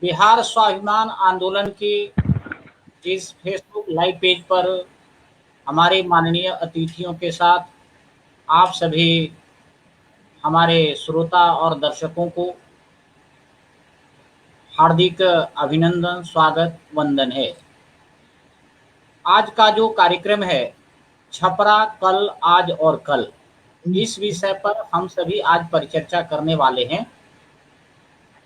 बिहार स्वाभिमान आंदोलन के इस फेसबुक लाइव पेज पर हमारे माननीय अतिथियों के साथ आप सभी हमारे श्रोता और दर्शकों को हार्दिक अभिनंदन, स्वागत, वंदन है। आज का जो कार्यक्रम है छपरा कल, आज और कल, इस विषय पर हम सभी आज परिचर्चा करने वाले हैं।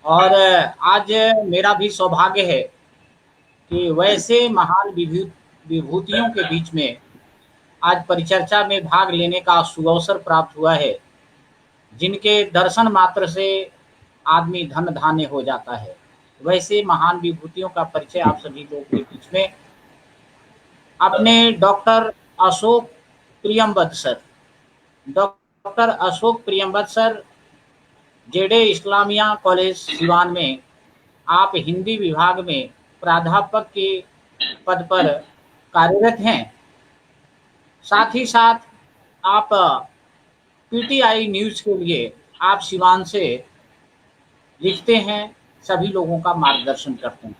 और आज मेरा भी सौभाग्य है कि वैसे महान विभूतियों के बीच में आज परिचर्चा में भाग लेने का सुअवसर प्राप्त हुआ है, जिनके दर्शन मात्र से आदमी धन धान्य हो जाता है। वैसे महान विभूतियों का परिचय आप सभी लोगों के बीच में अपने doctor Ashok Priyamvad sir, doctor Ashok Priyamvad sir जेडे इस्लामिया कॉलेज सिवान में आप हिंदी विभाग में प्राध्यापक के पद पर कार्यरत हैं। साथ ही साथ आप पीटीआई न्यूज़ के लिए आप सिवान से लिखते हैं, सभी लोगों का मार्गदर्शन करते हैं।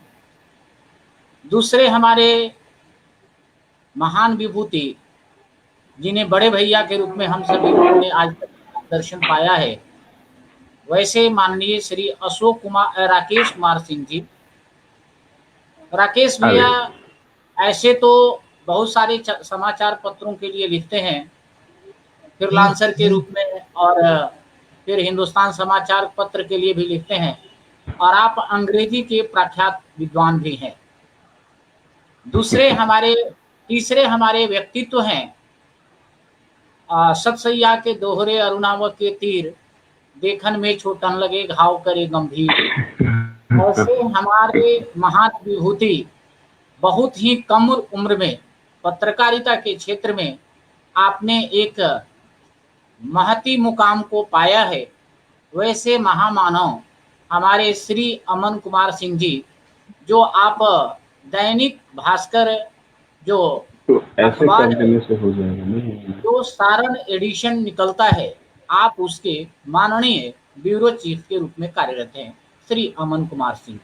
दूसरे हमारे महान विभूति जिन्हें बड़े भैया के रूप में हम सभी लोगों ने आज तक दर्शन पाया है, वैसे माननीय श्री राकेश कुमार सिंह जी। राकेश भैया ऐसे तो बहुत सारे समाचार पत्रों के लिए लिखते हैं, फ्रीलांसर के रूप में, और फिर हिंदुस्तान समाचार पत्र के लिए भी लिखते हैं, और आप अंग्रेजी के प्रख्यात विद्वान भी हैं। तीसरे हमारे व्यक्तित्व हैं सतसैया के दोहरे अरुणावत के तीर, देखन में छोटन लगे घाव करे गंभीर। ऐसे हमारे महान विभूति बहुत ही कम उम्र में पत्रकारिता के क्षेत्र में आपने एक महती मुकाम को पाया है। वैसे महामानव हमारे श्री अमन कुमार सिंह जी, जो आप दैनिक भास्कर जो अखबार से हो जाएगा, जो सारण एडिशन निकलता है, आप उसके माननीय ब्यूरो चीफ के रूप में कार्यरत हैं, श्री अमन कुमार सिंह।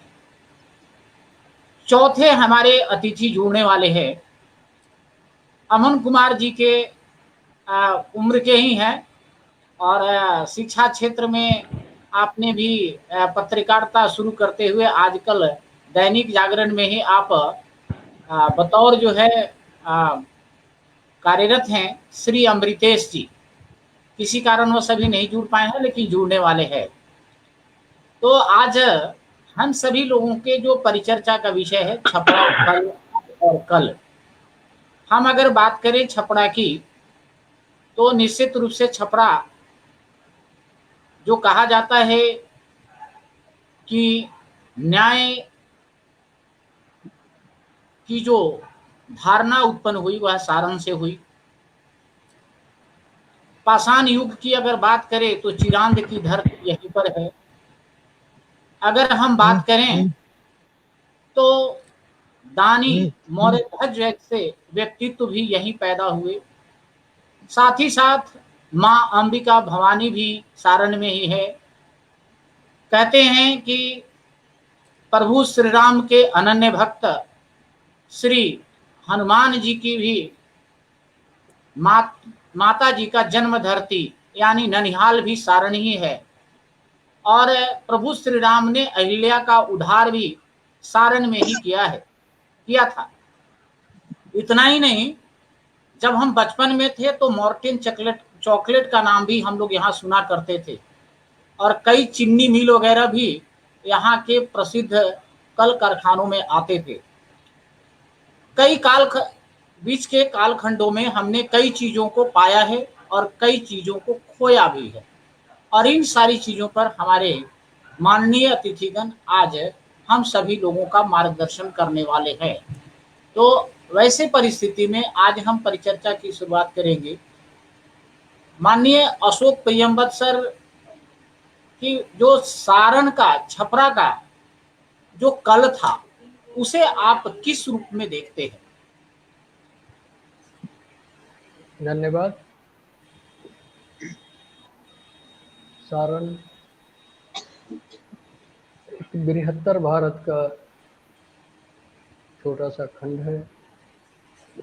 चौथे हमारे अतिथि जुड़ने वाले हैं, अमन कुमार जी के उम्र के ही हैं, और शिक्षा क्षेत्र में आपने भी पत्रकारिता शुरू करते हुए आजकल दैनिक जागरण में ही आप बतौर जो है कार्यरत हैं, श्री अमृतेश जी। किसी कारणवश अभी नहीं जुड़ पाए हैं, लेकिन जुड़ने वाले हैं। तो आज हम सभी लोगों के जो परिचर्चा का विषय है छपरा कल और कल। हम अगर बात करें छपरा की, तो निश्चित रूप से छपरा जो कहा जाता है कि न्याय की जो धारणा उत्पन्न हुई वह सारण से हुई। पाषाण युग की अगर बात करें तो चिरांद की धरती यहीं पर है। अगर हम बात करें तो दानी मौर्य ध्वज जैसे व्यक्तित्व भी यहीं पैदा हुए। साथ ही साथ माँ अंबिका भवानी भी सारण में ही है। कहते हैं कि प्रभु श्री राम के अनन्य भक्त श्री हनुमान जी की भी माता जी का जन्म धरती यानी ननिहाल भी सारण ही है। और प्रभु श्री राम ने अहिल्या का उद्धार भी सारण में ही किया था। इतना ही नहीं, जब हम बचपन में थे तो मॉर्टिन चॉकलेट का नाम भी हम लोग यहाँ सुना करते थे, और कई चीनी मिल वगैरह भी यहाँ के प्रसिद्ध कल कारखानों में आते थे। बीच के कालखंडों में हमने कई चीजों को पाया है और कई चीजों को खोया भी है, और इन सारी चीजों पर हमारे माननीय अतिथिगण आज हम सभी लोगों का मार्गदर्शन करने वाले हैं। तो वैसे परिस्थिति में आज हम परिचर्चा की शुरुआत करेंगे। माननीय अशोक प्रियमवद सर की जो सारण का, छपरा का जो कल था, उसे आप किस रूप में देखते हैं? धन्यवाद। सारण एक बृहत्तर भारत का छोटा सा खंड है।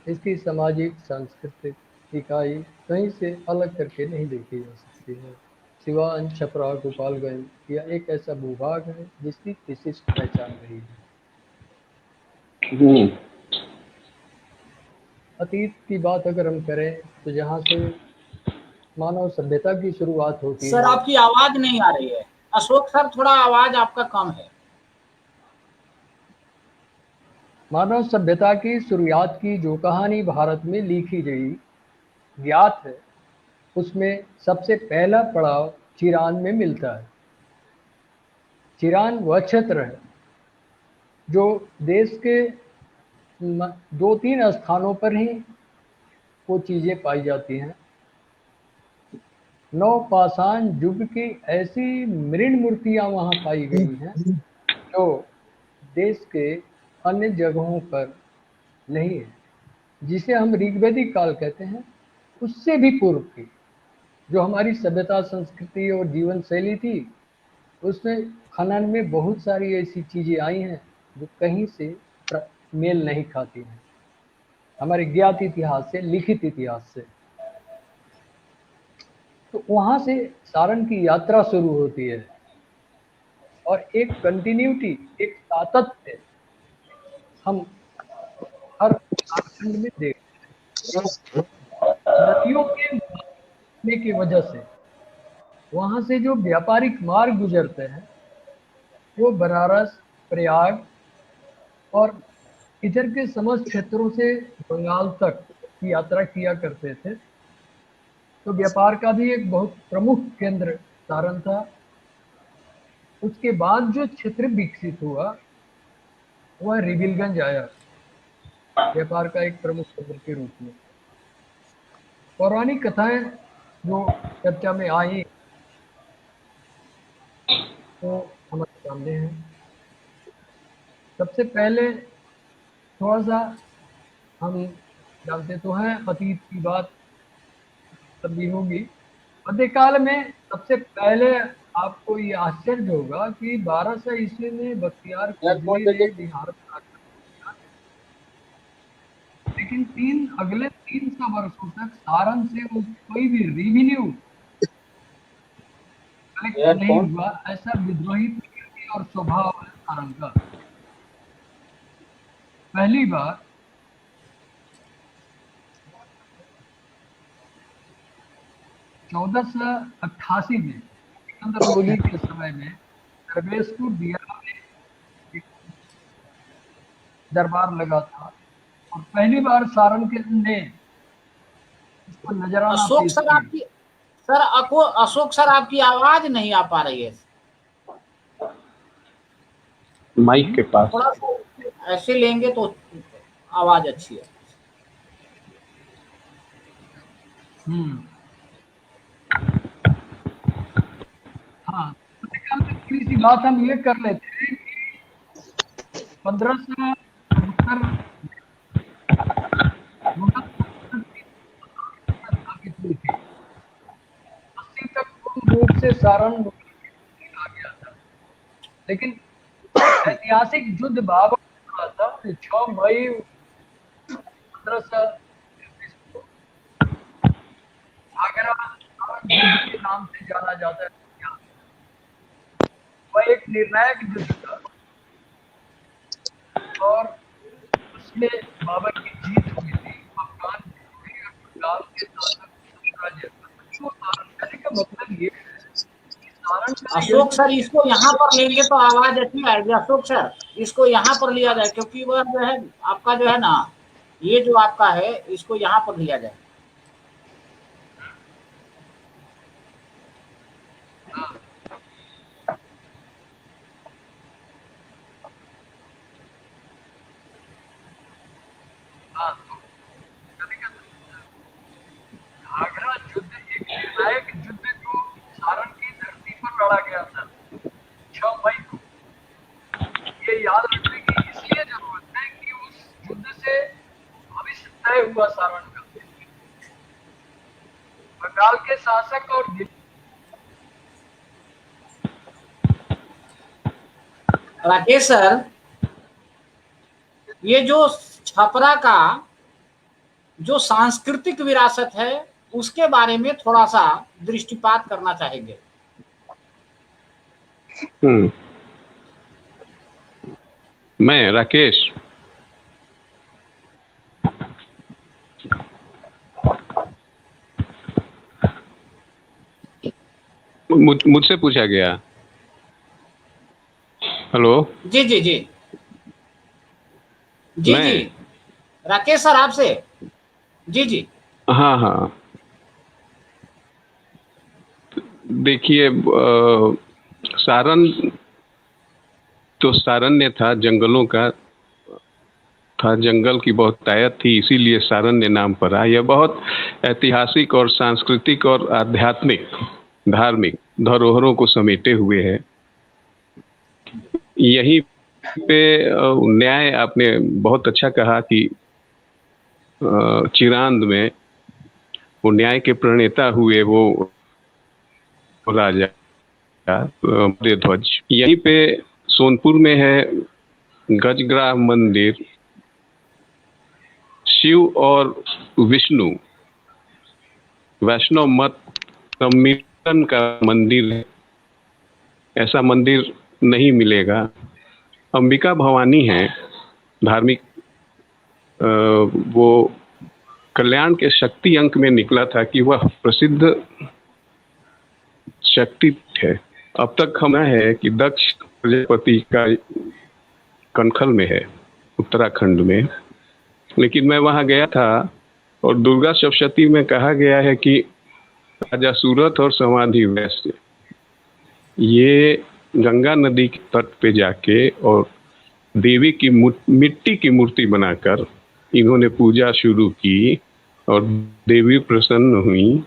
इसकी सामाजिक सांस्कृतिक इकाई कहीं से अलग करके नहीं देखी जा सकती है। सिवान, छपरा, गोपालगंज यह एक ऐसा भूभाग है जिसकी विशिष्ट पहचान रही है। अतीत की बात अगर हम करें तो जहाँ से मानव सभ्यता की शुरुआत होती सर है। आपकी आवाज नहीं आ रही है। अशोक सर थोड़ा आवाज आपका कम है। मानव सभ्यता की शुरुआत की जो कहानी भारत में लिखी गई ज्ञात है, उसमें सबसे पहला पड़ाव चिरान में मिलता है। चिरान वह क्षेत्र है जो देश के 2-3 स्थानों पर ही वो चीजें पाई जाती हैं। नवपाषाण युग की ऐसी मृण मूर्तियां वहां पाई गई हैं जो देश के अन्य जगहों पर नहीं है, जिसे हम ऋग्वैदिक काल कहते हैं। उससे भी पूर्व की जो हमारी सभ्यता, संस्कृति और जीवन शैली थी, उसमें खनन में बहुत सारी ऐसी चीजें आई हैं जो कहीं से मेल नहीं खाती हैं हमारे ज्ञात इतिहास से, लिखित इतिहास से। तो वहां से सारण की यात्रा शुरू होती है और एक कंटिन्यूटी, एक सातत्य हम हर कालखंड में देखते हैं। नदियों के मिलने की वजह से वहां से जो व्यापारिक मार्ग गुजरते हैं वो बनारस, प्रयाग और इधर के समस्त क्षेत्रों से बंगाल तक की यात्रा किया करते थे। तो व्यापार का भी एक बहुत प्रमुख केंद्र सारण था। उसके बाद जो क्षेत्र विकसित हुआ वह रिविलगंज आया व्यापार का एक प्रमुख केंद्र के रूप में। पौराणिक कथाएं जो चर्चा में आई वो हमारे सामने है। सबसे पहले थोड़ा सा हम जानते तो हैं, अतीत की बात तभी होगी। मध्यकाल में सबसे पहले आपको ये आश्चर्य होगा कि 1200 ईस्वी में बख्तियार खिलजी ने बिहार पर आक्रमण किया, लेकिन अगले 300 वर्षों तक सारण से वो कोई भी रेवेन्यू कलेक्ट नहीं हुआ। ऐसा विद्रोही प्रकृति और स्वभाव है सारण का। पहली बार 1488 में सिकंदर लोदी के समय में दरवेशपुर दियारा में एक दरबार लगा था और पहली बार सारण के ने इसको नजराना अशोक पेश सर किया। आपकी अशोक सर आपकी आवाज नहीं आ पा रही है। माइक के पास थोड़ा सा ऐसे लेंगे तो आवाज अच्छी है। हाँ, थोड़ी सी बात हम ये कर लेते हैं कि 1569 स्थापित हुई थी। 80 तक पूर्ण रूप से सारण आ गया था, लेकिन ऐतिहासिक युद्ध बाबर हुआ था 6 मई 1500 को आगरा युद्ध के नाम से जाना जाता है। वह एक निर्णायक युद्ध था और उसमें बाबर की जीत हुई थी। अफगान बंगाल के शासक साम्राज्य को सारण करने का मतलब ये है कि सारण का अशोक सर इसको यहाँ पर लेंगे तो आवाज अच्छी आएगी। अशोक सर इसको यहाँ पर लिया जाए, क्योंकि वह जो है आपका जो है ना, ये जो आपका है इसको यहाँ पर लिया जाए। आगरा युद्ध एक निर्णायक युद्ध जो सारण की धरती पर लड़ा गया था 6 मई को। ये याद रखने की इसलिए जरूरत है कि उस युद्ध से भविष्य तय हुआ सारण का। बंगाल के शासक और राकेश सर, ये जो छपरा का जो सांस्कृतिक विरासत है उसके बारे में थोड़ा सा दृष्टिपात करना चाहेंगे। मैं राकेश, मुझसे पूछा गया। हेलो। जी जी जी जी मैं? जी राकेश सर आपसे। जी जी। हाँ हाँ, देखिए, सारन तो सारण्य था, जंगलों का था, जंगल की बहुत आयत थी, इसीलिए सारण्य नाम पड़ा। यह बहुत ऐतिहासिक और सांस्कृतिक और आध्यात्मिक धार्मिक धरोहरों को समेटे हुए है। यहीं पे न्याय, आपने बहुत अच्छा कहा कि चिरांद में वो न्याय के प्रणेता हुए वो राजा ध्वज। यहीं पे सोनपुर में है गजग्राह मंदिर, शिव और विष्णु वैष्णव मत सम्मिलन का मंदिर है। ऐसा मंदिर नहीं मिलेगा। अंबिका भवानी है धार्मिक, वो कल्याण के शक्ति अंक में निकला था कि वह प्रसिद्ध शक्ति है। अब तक हम है कि दक्ष प्रजापति का कनखल में है, उत्तराखंड में। लेकिन मैं वहां गया था और दुर्गा सप्तशती में कहा गया है कि राजा सूरत और समाधि वैश्य ये गंगा नदी के तट पे जाके और देवी की मिट्टी की मूर्ति बनाकर इन्होंने पूजा शुरू की और देवी प्रसन्न हुई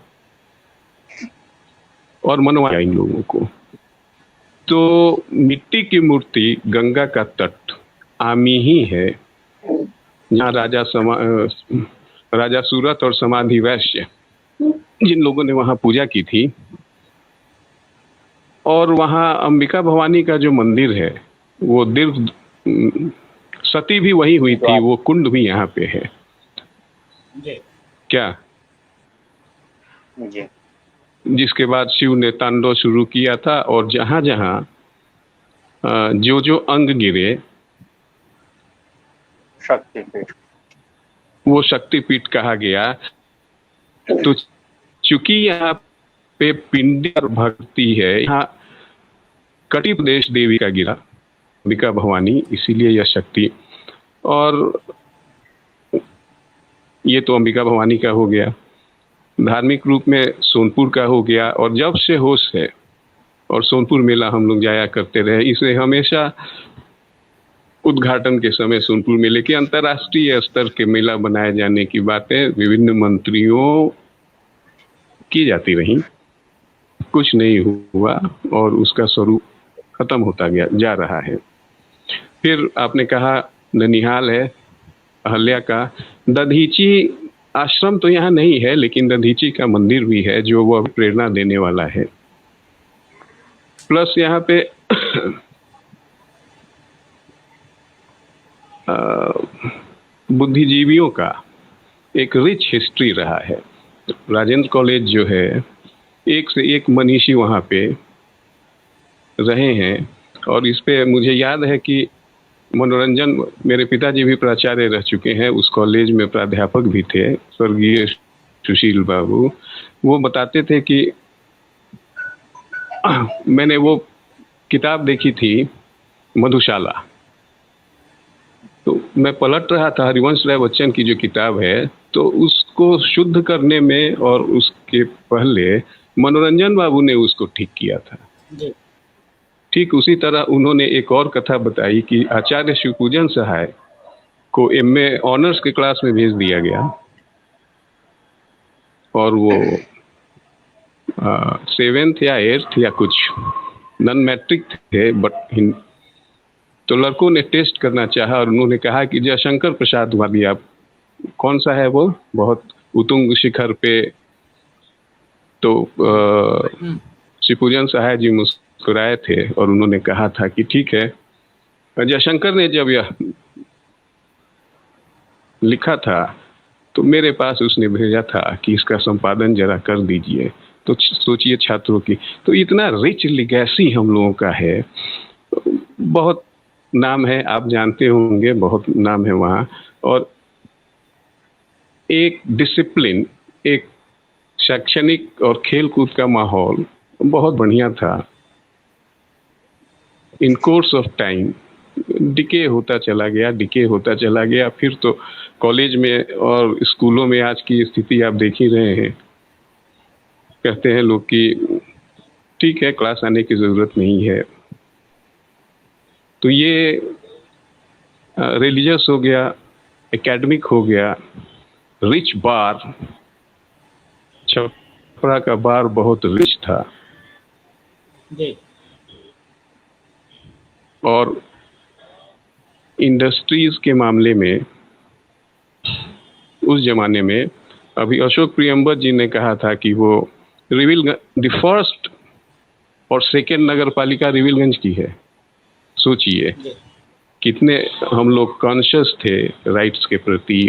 और मनवाया इन लोगों को। तो मिट्टी की मूर्ति, गंगा का तट आमी ही है जहाँ राजा सूरत और समाधि वैश्य जिन लोगों ने वहाँ पूजा की थी। और वहाँ अंबिका भवानी का जो मंदिर है वो दीर्घ सती भी वही हुई थी, वो कुंड भी यहाँ पे है। जी। क्या जी। जिसके बाद शिव ने तांडव शुरू किया था और जहाँ जहाँ जो जो अंग गिरे शक्तिपीठ, वो शक्तिपीठ कहा गया। तो चूंकि यहाँ पे पिंडी और भक्ति है, यहाँ कटी प्रदेश देवी का गिरा अंबिका भवानी, इसीलिए यह शक्ति। और ये तो अंबिका भवानी का हो गया। धार्मिक रूप में सोनपुर का हो गया। और जब से होश है और सोनपुर मेला हम लोग जाया करते रहे, इसे हमेशा उद्घाटन के समय सोनपुर मेले के अंतर्राष्ट्रीय स्तर के मेला बनाए जाने की बातें विभिन्न मंत्रियों की जाती रही, कुछ नहीं हुआ और उसका स्वरूप खत्म होता गया जा रहा है। फिर आपने कहा ननिहाल है अहल्या का, दधीची आश्रम तो यहाँ नहीं है, लेकिन दधीची का मंदिर भी है जो वह प्रेरणा देने वाला है। प्लस यहाँ पे बुद्धिजीवियों का एक रिच हिस्ट्री रहा है। राजेंद्र कॉलेज जो है, एक से एक मनीषी वहाँ पे रहे हैं। और इस पे मुझे याद है कि मनोरंजन, मेरे पिताजी भी प्राचार्य रह चुके हैं, उस कॉलेज में प्राध्यापक भी थे, स्वर्गीय सुशील बाबू। वो बताते थे कि मैंने वो किताब देखी थी मधुशाला, तो मैं पलट रहा था हरिवंश राय बच्चन की जो किताब है, तो उसको शुद्ध करने में और उसके पहले मनोरंजन बाबू ने उसको ठीक किया था। ठीक उसी तरह उन्होंने एक और कथा बताई कि आचार्य शिवपूजन सहाय को एमए ऑनर्स के क्लास में भेज दिया गया और वो 7th या 8th या कुछ नॉन मैट्रिक थे, बट तो लड़कों ने टेस्ट करना चाहा और उन्होंने कहा कि जयशंकर प्रसाद वाली, आप कौन सा है वो, बहुत उतुंग शिखर पे। तो शिवपूजन सहाय जी मुस्कुराए थे और उन्होंने कहा था कि ठीक है, जयशंकर ने जब यह लिखा था तो मेरे पास उसने भेजा था कि इसका संपादन जरा कर दीजिए। तो सोचिए छात्रों की, तो इतना रिच लिगेसी हम लोगों का है। बहुत नाम है, आप जानते होंगे, बहुत नाम है वहाँ। और एक डिसिप्लिन, एक शैक्षणिक और खेल कूद का माहौल बहुत बढ़िया था। इन कोर्स ऑफ टाइम डिके होता चला गया। फिर तो कॉलेज में और स्कूलों में आज की स्थिति आप देख ही रहे हैं। कहते हैं लोग कि ठीक है, क्लास आने की ज़रूरत नहीं है। तो ये रिलीजियस हो गया, एकेडमिक हो गया, रिच बार। छपरा का बार बहुत रिच था जी। और इंडस्ट्रीज के मामले में उस जमाने में, अभी अशोक प्रियंबल जी ने कहा था कि वो द फर्स्ट और सेकेंड नगर पालिका रिविलगंज की है। सोचिए कितने हम लोग कॉन्शियस थे राइट्स के प्रति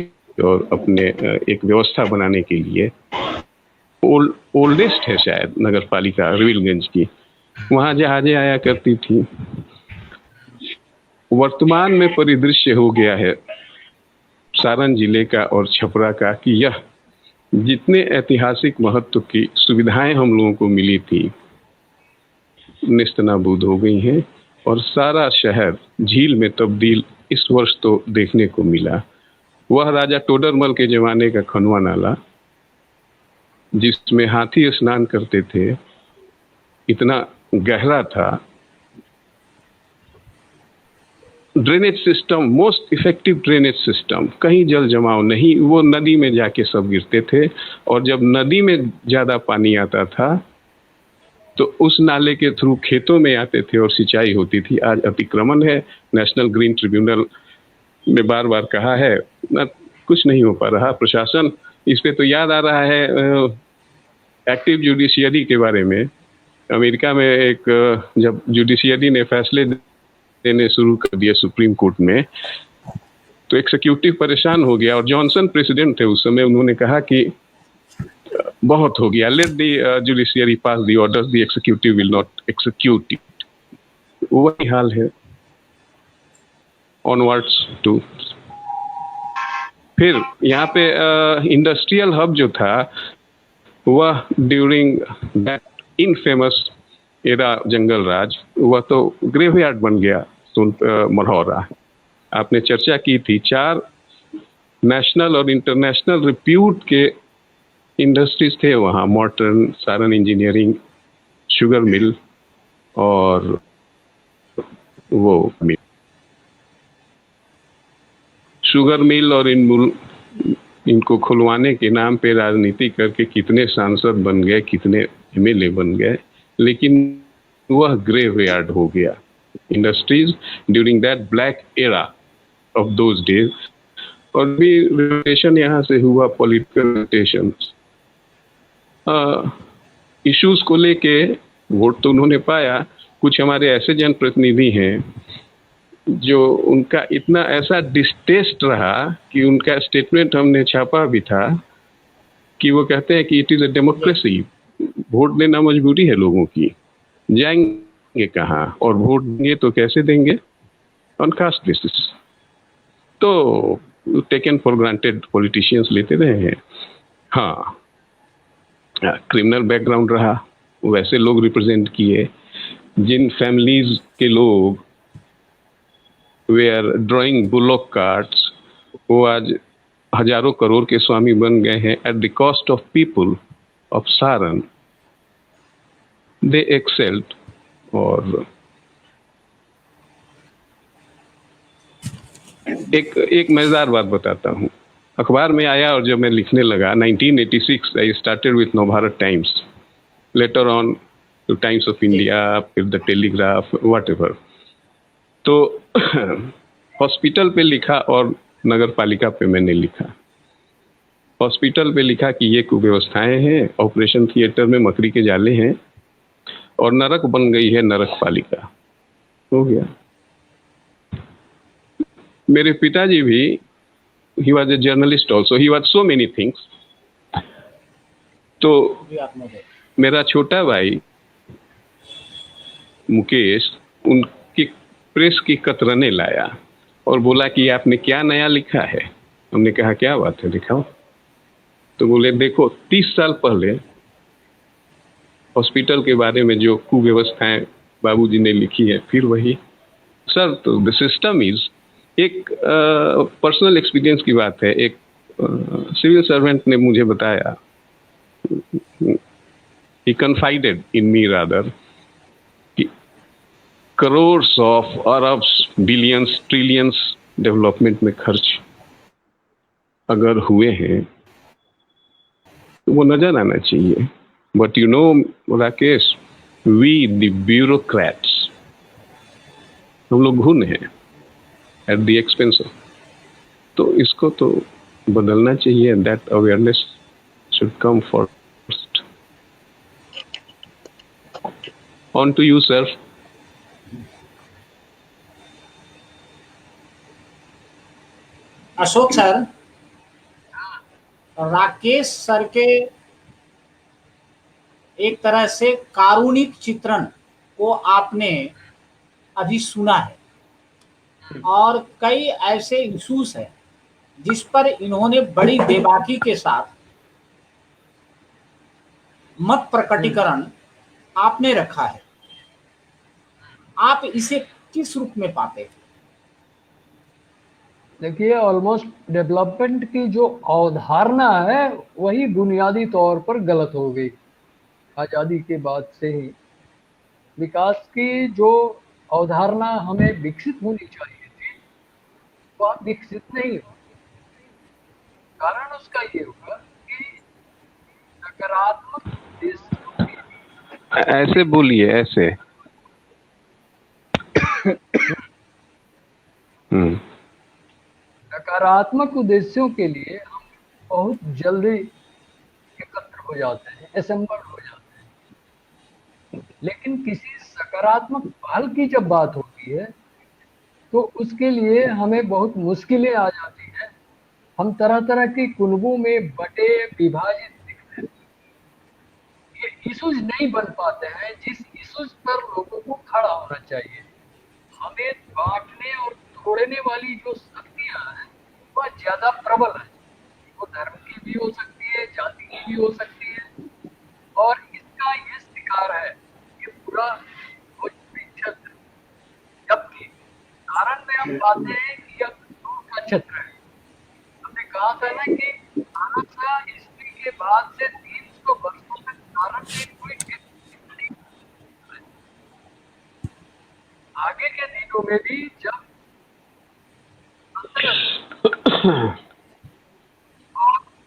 और अपने एक व्यवस्था बनाने के लिए। ओल्डेस्ट है शायद नगर पालिका रिविलगंज की, वहाँ जहाजें आया करती थी। वर्तमान में परिदृश्य हो गया है सारण जिले का और छपरा का कि यह जितने ऐतिहासिक महत्व की सुविधाएं हम लोगों को मिली थी निस्तनाबूद हो गई हैं और सारा शहर झील में तब्दील इस वर्ष तो देखने को मिला। वह राजा टोडरमल के जमाने का खनवा नाला जिसमें हाथी स्नान करते थे, इतना गहरा था। Drainage system, most effective drainage system, कहीं जल जमाव नहीं, वो नदी में जाके सब गिरते थे। और जब नदी में ज़्यादा पानी आता था तो उस नाले के थ्रू खेतों में आते थे और सिंचाई होती थी। आज अतिक्रमण है, नेशनल ग्रीन ट्रिब्यूनल ने बार बार कहा है, ना कुछ नहीं हो पा रहा। प्रशासन इस पे तो याद आ रहा है एक्टिव जुडिशियरी के बारे में। अमेरिका में एक जब जुडिशियरी ने फैसले देने शुरू कर दिया सुप्रीम कोर्ट में, तो एक्सिक्यूटिव परेशान हो गया और जॉनसन प्रेसिडेंट थे उस समय। उन्होंने कहा कि बहुत हो गया, let the judiciary pass the orders, the executive will not execute it. वही हाल है ऑनवर्ड्स टू। फिर यहाँ पे इंडस्ट्रियल हब जो था वह ड्यूरिंग दैट इनफेमस एरा जंगल राज, वह तो ग्रेवयार्ड बन गया मढ़ौरा। आपने चर्चा की थी, 4 नेशनल और इंटरनेशनल रिप्यूट के इंडस्ट्रीज थे वहाँ। Morton, Saran engineering, sugar mill और वो मिल, शुगर मिल और इनको खुलवाने के नाम पे राजनीति करके कितने सांसद बन गए, कितने एमएलए बन गए, लेकिन वह ग्रेवयार्ड हो गया। Industries during that black era of those days. और भी रिलेशन यहाँ से हुआ, पॉलिटिकल रिलेशन इश्यूज को लेके वोट तो उन्होंने पाया। कुछ हमारे ऐसे जनप्रतिनिधि हैं जो उनका इतना ऐसा डिस्टेस्ट रहा कि उनका स्टेटमेंट हमने छापा भी था कि वो कहते हैं कि it is a democracy, vote देना मजबूरी है लोगों की, जाएंगे कहाँ और वोट देंगे तो कैसे देंगे, ऑन कास्ट बेसिस। तो टेकन फॉर ग्रांटेड पॉलिटिशियंस लेते रहे हैं। हाँ, क्रिमिनल बैकग्राउंड रहा, वैसे लोग रिप्रेजेंट किए। जिन फैमिलीज के लोग वे आर ड्राइंग बुलॉक कार्ट्स, वो आज हजारों करोड़ के स्वामी बन गए हैं at the cost of people of Saran. They excelled. और एक मजेदार बात बताता हूँ, अखबार में आया और जब मैं लिखने लगा 1986 I started with Navbharat times, later on two times of India, फिर द टेलीग्राफ, वट एवर। तो हॉस्पिटल पे लिखा और नगर पालिका पे मैंने लिखा। हॉस्पिटल पे लिखा कि ये कुव्यवस्थाएं हैं, ऑपरेशन थिएटर में मकड़ी के जाले हैं और नरक बन गई है नरक पालिका। हो गया। मेरे पिताजी भी, he was a journalist also, he was so many things. तो मेरा छोटा भाई मुकेश उनकी प्रेस की कतरने लाया और बोला कि आपने क्या नया लिखा है। हमने कहा क्या बात है, दिखाओ। तो बोले देखो 30 साल पहले हॉस्पिटल के बारे में जो कुव्यवस्थाएं बाबूजी ने लिखी है, फिर वही। सर, तो द सिस्टम इज, एक पर्सनल एक्सपीरियंस की बात है। एक सिविल सर्वेंट ने मुझे बताया, he confided in me rather, कि crores of Arabs, billions, trillions development में खर्च अगर हुए हैं तो वो नजर आना चाहिए। But you know Rakesh, we the bureaucrats, हम लोग घुन हैं एट द एक्सपेंस ऑफ। तो इसको तो बदलना चाहिए। That awareness should come first. On to you sir. Ashok sir, Rakesh sir के एक तरह से कारुणिक चित्रण को आपने अभी सुना है और कई ऐसे इश्यूज हैं जिस पर इन्होंने बड़ी बेबाकी के साथ मत प्रकटीकरण आपने रखा है। आप इसे किस रूप में पाते हैं? देखिए, ऑलमोस्ट डेवलपमेंट की जो अवधारणा है वही बुनियादी तौर पर गलत हो गई। आज़ादी के बाद से ही विकास की जो अवधारणा हमें विकसित होनी चाहिए थी वह विकसित नहीं हो। कारण उसका ये होगा कि नकारात्मक उद्देश्यों के ऐसे बोलिए, ऐसे। नकारात्मक उद्देश्यों के लिए हम बहुत जल्दी एकत्र हो जाते हैं, असेंबल हो जाते हैं। लेकिन किसी सकारात्मक पहल की जब बात होती है तो उसके लिए हमें बहुत मुश्किलें आ जाती हैं। हम तरह तरह के कुनबों में बटे विभाजित दिखते हैं। ये इश्यूज नहीं बन पाते हैं जिस इश्यूज पर लोगों को खड़ा होना चाहिए। हमें बांटने और तोड़ने वाली जो शक्तियां हैं वह ज्यादा प्रबल है। वो धर्म की भी हो सकती है, जाति की भी हो सकती है, और इसका ये शिकार है ये पूरा भोजपुरी क्षेत्र। जबकि सारण में हम पाते हैं कि यह दूर का क्षेत्र है। हमने कहा था ना कि 1200 ईस्वी के बाद से 300 वर्षों तक सारण में कोई नहीं। आगे के दिनों में भी जब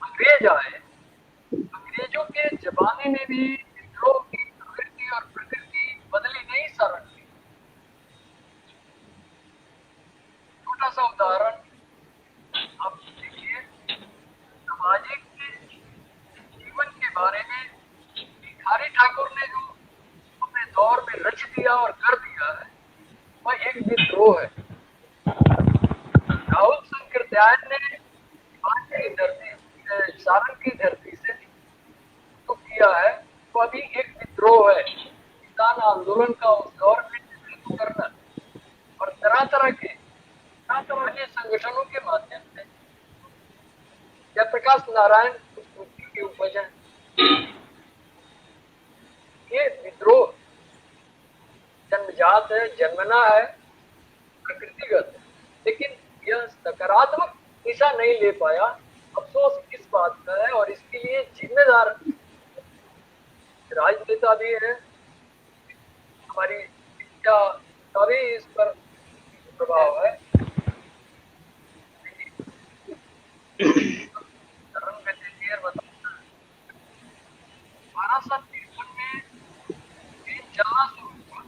अंग्रेज आए, अंग्रेजों के जमाने में भी विद्रोह की प्रवृत्ति और प्रकृति बदली नहीं सारण की। छोटा सा उदाहरण आप देखिए, सामाजिक जीवन के बारे में भिखारी ठाकुर ने जो अपने दौर में रच दिया और कर दिया है वह एक विद्रोह है। राहुल संकृत्यायन ने सारण की धरती से तो किया है, वह भी एक विद्रोह है। किसान आंदोलन का उस दौर में नेतृत्व करना और तरह तरह के संगठनों के माध्यम से जयप्रकाश नारायण उस मुक्ति की उपज है। ये विद्रोह जन्मजात है, जन्मना है, प्रकृतिगत है, लेकिन यह सकारात्मक दिशा नहीं ले पाया। अफसोस इस बात का है और इसके लिए जिम्मेदार राजनेता भी है, हमारी शिक्षा का भी इस पर प्रभाव है। में चलना शुरू हुआ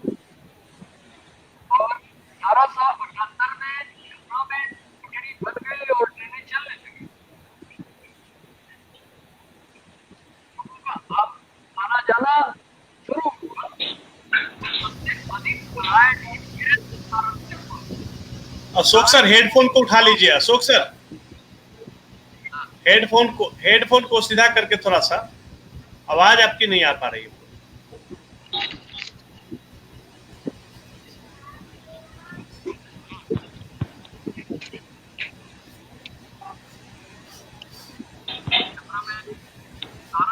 और 1878 में पटड़ी बन गई और ट्रेनें चलने लगी। अब आना जाना शुरू हुआ। सबसे अधिक अशोक सर हेडफोन को उठा लीजिए। अशोक सर हेडफोन को सीधा करके थोड़ा सा, आवाज आपकी नहीं आ पा रही है।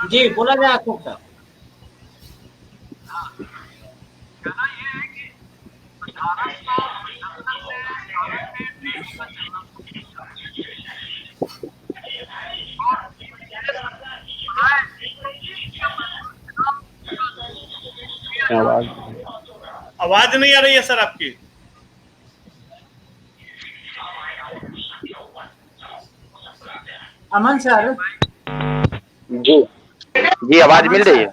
जी बोला जाए अशोक सर। आवाज नहीं आ रही है सर आपकी। अमन सर। जी जी आवाज मिल रही है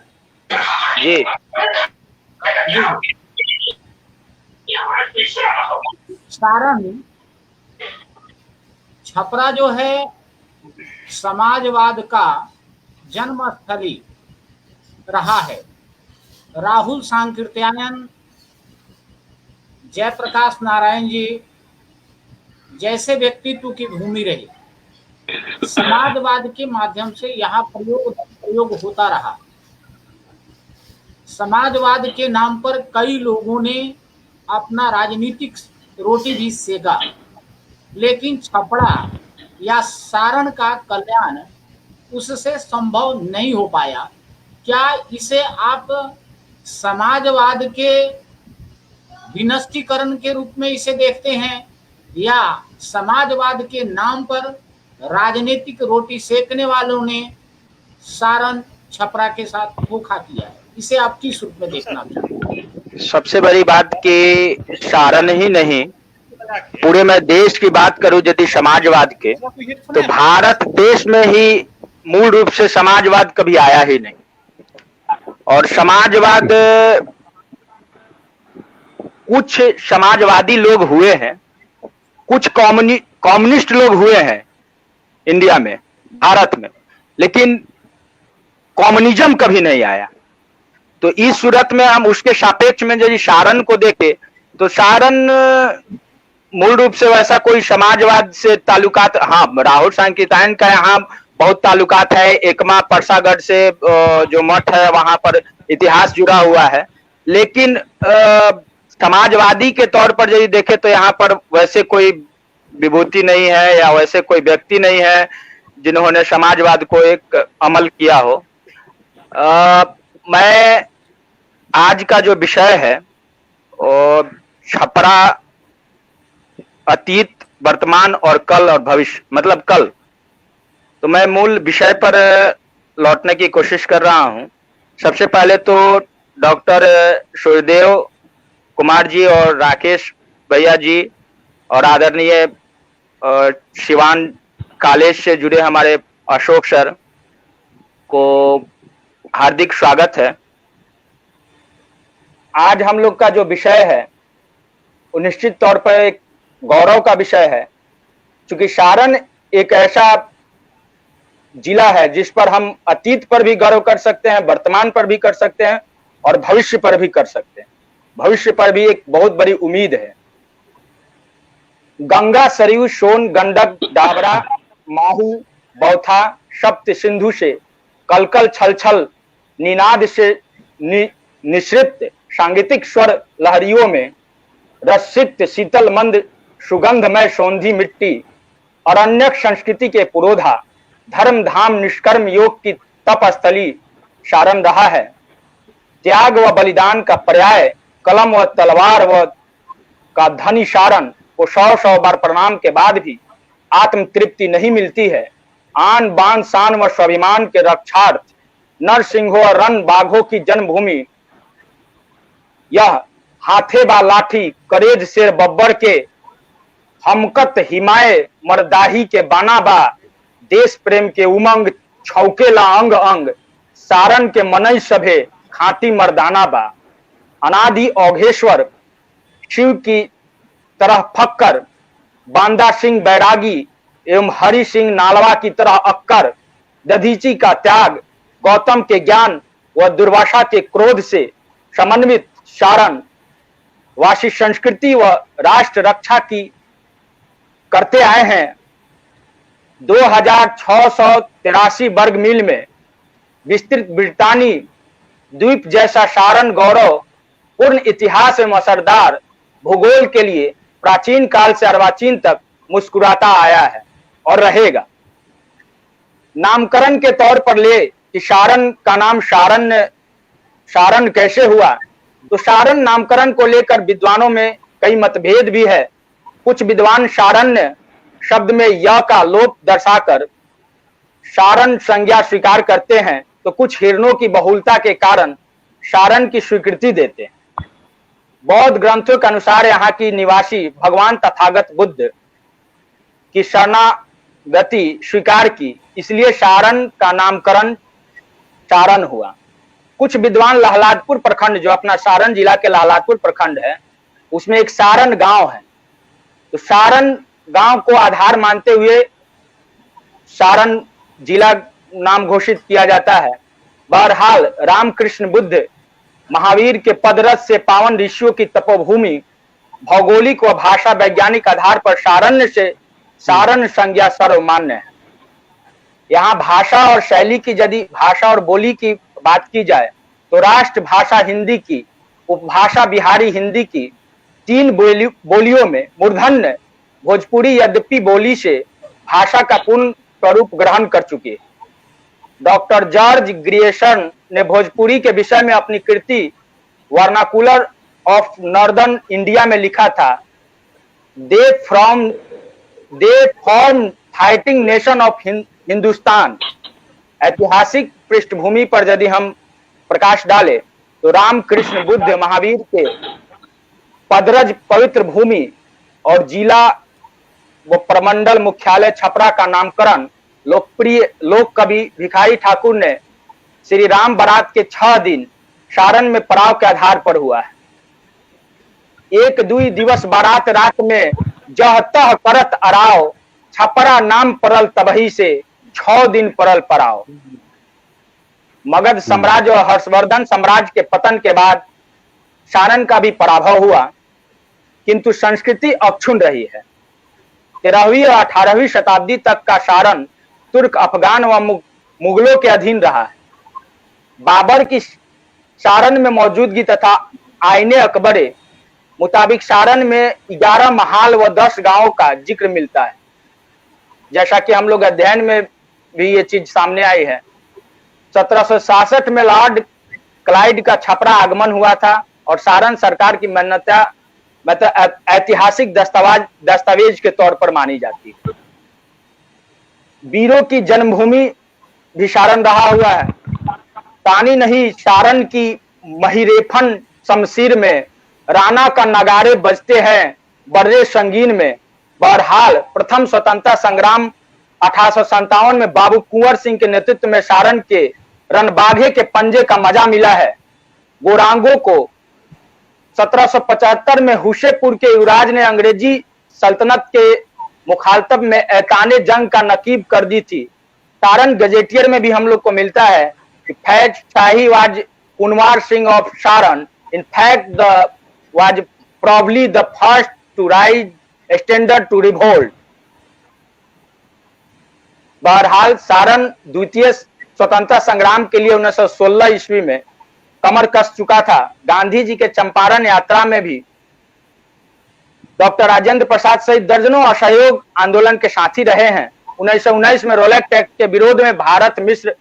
जी। सारण छपरा जो है समाजवाद का जन्मस्थली रहा है। राहुल सांकृत्यायन, जयप्रकाश नारायण जी जैसे व्यक्तित्व की भूमि रही। समाजवाद के माध्यम से यहाँ प्रयोग होता रहा। समाजवाद के नाम पर कई लोगों ने अपना राजनीतिक रोटी भी सेका, लेकिन छपरा या सारण का कल्याण उससे संभव नहीं हो पाया। क्या इसे आप समाजवाद के विनष्टीकरण के रूप में इसे देखते हैं, या समाजवाद के नाम पर राजनीतिक रोटी सेकने वालों ने सारण छपरा के साथ धोखा किया है? इसे आप किस रूप में देखना चाहते हैं? सबसे बड़ी बात कि सारण ही नहीं, पूरे मैं देश की बात करूं यदि समाजवाद के, तो भारत देश में ही मूल रूप से समाजवाद कभी आया ही नहीं। और समाजवाद, कुछ समाजवादी लोग हुए हैं, कुछ कम्युनिस्ट लोग हुए हैं इंडिया में, भारत में, लेकिन कम्युनिज्म कभी नहीं आया। तो इस सूरत में हम उसके सापेक्ष में यदि सारण को देखें, तो सारण मूल रूप से वैसा कोई समाजवाद से ताल्लुकात, हाँ राहुल सांकृत्यायन का यहाँ बहुत ताल्लुकात है। एकमा परसागढ़ से जो मठ है वहां पर इतिहास जुड़ा हुआ है, लेकिन समाजवादी के तौर पर यदि देखें तो यहाँ पर वैसे कोई विभूति नहीं है या वैसे कोई व्यक्ति नहीं है जिन्होंने समाजवाद को एक अमल किया हो। मैं आज का जो विषय है और छपरा अतीत, वर्तमान और कल और भविष्य, मतलब कल, तो मैं मूल विषय पर लौटने की कोशिश कर रहा हूं। सबसे पहले तो डॉक्टर सूर्यदेव कुमार जी और राकेश भैया जी और आदरणीय शिवान कॉलेज से जुड़े हमारे अशोक सर को हार्दिक स्वागत है। आज हम लोग का जो विषय है वो निश्चित तौर पर एक गौरव का विषय है, क्योंकि सारण एक ऐसा जिला है जिस पर हम अतीत पर भी गर्व कर सकते हैं, वर्तमान पर भी कर सकते हैं और भविष्य पर भी कर सकते हैं। भविष्य पर भी एक बहुत बड़ी उम्मीद है। गंगा, सरयू, सोन, गंडक, डाबरा, माहू, बौथा, सप्त सिंधु से कलकल छल छल निनाद से निश्रित सांगीतिक स्वर लहरियों में रसित शीतल मंद सुगंधमय सौंधी मिट्टी, अरण्यक संस्कृति के पुरोधा, धर्म धाम निष्कर्म योग की तपस्थली सारण रहा है। त्याग व बलिदान का पर्याय, कलम व तलवार व का धनी सारण को 100 बार प्रणाम के बाद भी आत्म तृप्ति नहीं मिलती है। आन बान शान व स्वाभिमान के रक्षार्थ नरसिंहों और रण बाघों की जन्मभूमि यह हाथे बा लाठी करेज शेर बब्बर के हमकत हिमाय मरदाही के बाना बा, देश प्रेम के उमंग छौकेला अंग अंग, सारण के मनई सभे खाटी मर्दाना बा। अनादि औघेश्वर शिव की तरह फक्कर, बांदा सिंह बैरागी एवं हरि सिंह नालवा की तरह अक्कर, दधीची का त्याग, गौतम के ज्ञान व दुर्वासा के क्रोध से समन्वित सारण वासी संस्कृति व राष्ट्र रक्षा की करते आए हैं। 2683 वर्ग मील में विस्तृत ब्रिटानी द्वीप जैसा सारण गौरव पूर्ण इतिहास एवं असरदार भूगोल के लिए प्राचीन काल से अर्वाचीन तक मुस्कुराता आया है और रहेगा। नामकरण के तौर पर ले कि सारण का नाम सारण कैसे हुआ, तो सारण नामकरण को लेकर विद्वानों में कई मतभेद भी है। कुछ विद्वान सारण्य शब्द में य का लोप दर्शाकर सारण संज्ञा स्वीकार करते हैं, तो कुछ हिरणों की बहुलता के कारण सारण की स्वीकृति देते हैं। बौद्ध ग्रंथों के अनुसार यहाँ की निवासी भगवान तथागत बुद्ध की शरणागति स्वीकार की, इसलिए सारण का नामकरण सारण हुआ। कुछ विद्वान लहलादपुर प्रखंड, जो अपना सारण जिला के लहलादपुर प्रखंड है, उसमें एक सारण गांव है, तो सारण गांव को आधार मानते हुए सारण जिला नाम घोषित किया जाता है। बहरहाल रामकृष्ण बुद्ध महावीर के पदरथ से पावन ऋषियों की तपोभूमि भौगोलिक व भाषा वैज्ञानिक आधार पर सारण्य से सारण संज्ञा सर्वमान्य है। यहाँ भाषा और शैली की, यदि भाषा और बोली की बात की जाए तो राष्ट्र भाषा हिंदी की, उपभाषा बिहारी हिंदी की, 3 बोलियों में मूर्धन्य भोजपुरी यद्यपि बोली से भाषा का पूर्ण स्वरूप ग्रहण कर चुकी है। डॉक्टर जॉर्ज ग्रियर्सन ने भोजपुरी के विषय में अपनी कृति वर्नाकुलर ऑफ नॉर्दर्न इंडिया में लिखा था, they form fighting nation of Hindustan. ऐतिहासिक पृष्ठभूमि पर यदि हम प्रकाश डाले तो रामकृष्ण बुद्ध महावीर के पदरज पवित्र भूमि और जिला व प्रमंडल मुख्यालय छपरा का नामकरण लोकप्रिय लोक कवि भिखारी ठाकुर ने श्री राम बारात के 6 दिन सारण में पड़ाव के आधार पर हुआ है। 1-2 दिवस बारात रात में जह तह करत अराव, छपरा नाम परल तबही से 6 दिन परल पड़ाव। मगध साम्राज्य और हर्षवर्धन साम्राज्य के पतन के बाद सारण का भी पराभव हुआ, किंतु संस्कृति अक्षुण्ण रही है। 13वीं और 18वीं शताब्दी तक का सारण तुर्क, अफगान व मुगलों के अधीन रहा है। बाबर की सारण में मौजूदगी तथा आईने अकबरे मुताबिक सारण में 11 महाल व 10 गांवों का जिक्र मिलता है। जैसा कि हम लोग अध्ययन में भी ये चीज सामने आई है। 1766 में लॉर्ड क्लाइड का छपरा आगमन हुआ था और सारण सरकार की मान्यता मतलब ऐतिहासिक दस्तावेज के तौर पर मानी जाती है। वीरों की जन्मभूमि भी सारण रहा हुआ है। तानी नहीं सारण की महिरेफन शमशीर में, राणा का नगाड़े बजते हैं बड़े संगीन में। बहरहाल प्रथम स्वतंत्रता संग्राम 1857 में बाबू कुंवर सिंह के नेतृत्व में सारण के रणबाघे के पंजे का मजा मिला है। गोरांगों को 1775 में हुशेपुर के युवराज ने अंग्रेजी सल्तनत के मुखालतब में ऐताने जंग का नकीब कर दी थी। सारण गजेटियर में भी हम लोग को मिलता है कि Faiz Shahi was Kunwar Singh of Saran in fact was probably the first to rise standard to revolt. बहरहाल सारण द्वितीय स्वतंत्रता संग्राम के लिए 1916 ईस्वी में कमर कस चुका था। गांधी जी के चंपारण यात्रा में भी डॉक्टर राजेंद्र प्रसाद सहित दर्जनों असहयोग आंदोलन के साथी रहे हैं। 1919 में रोलेक्ट एक्ट के विरोध में भारत मिश्र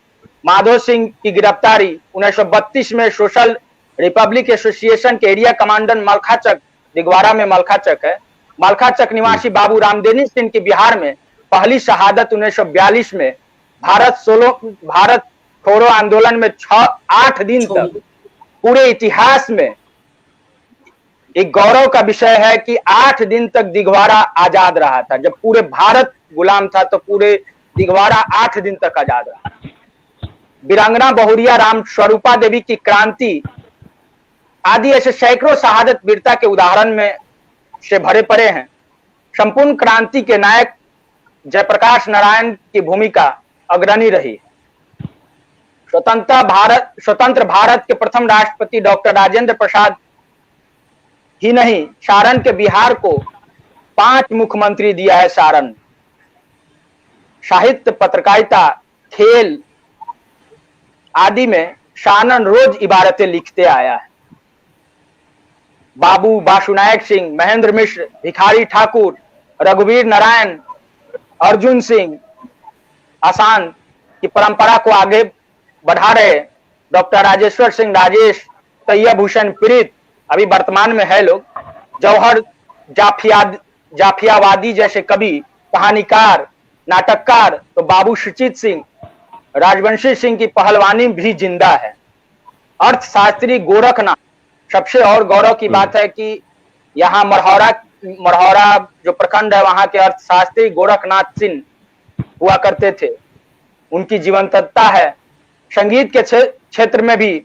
माधो सिंह की गिरफ्तारी। 1932 में सोशल रिपब्लिक एसोसिएशन के एरिया कमांडर मलखाचक, दिगवाड़ा में मलखाचक है, मलखाचक निवासी बाबू रामदेनी सिंह की बिहार में पहली शहादत 1942 में। भारत छोड़ो आंदोलन में 8 दिन तक पूरे इतिहास में एक गौरव का विषय है कि 8 दिन तक दिगवाड़ा आजाद रहा था। जब पूरे भारत गुलाम था तो पूरे दिगवाड़ा 8 दिन तक आजाद रहा। वीरांगना बहुरिया राम स्वरूपा देवी की क्रांति आदि ऐसे सैकड़ों शहादत वीरता के उदाहरण में से भरे पड़े हैं। संपूर्ण क्रांति के नायक जयप्रकाश नारायण की भूमिका अग्रणी रही। स्वतंत्र भारत के प्रथम राष्ट्रपति डॉक्टर राजेंद्र प्रसाद ही नहीं, सारण के बिहार को 5 मुख्यमंत्री दिया है सारण। साहित्य, पत्रकारिता, खेल आदि में सारण रोज इबारतें लिखते आया है। बाबू बासुनायक सिंह, महेंद्र मिश्र, भिखारी ठाकुर, रघुवीर नारायण, अर्जुन सिंह आसान की परंपरा को आगे बढ़ा रहे डॉक्टर राजेश्वर सिंह राजेश, तैयब हुसैन प्रीत अभी वर्तमान में है लोग, जौहर जाफियावादी जैसे कवि, कहानीकार, नाटककार, तो बाबू सुचित सिंह, राजवंशी सिंह की पहलवानी भी जिंदा है। अर्थशास्त्री गोरखनाथ, सबसे और गौरव की बात है कि यहाँ मरहौरा जो प्रखंड है वहां के अर्थशास्त्री गोरखनाथ सिंह हुआ करते थे, उनकी जीवंतता है। संगीत के क्षेत्र में भी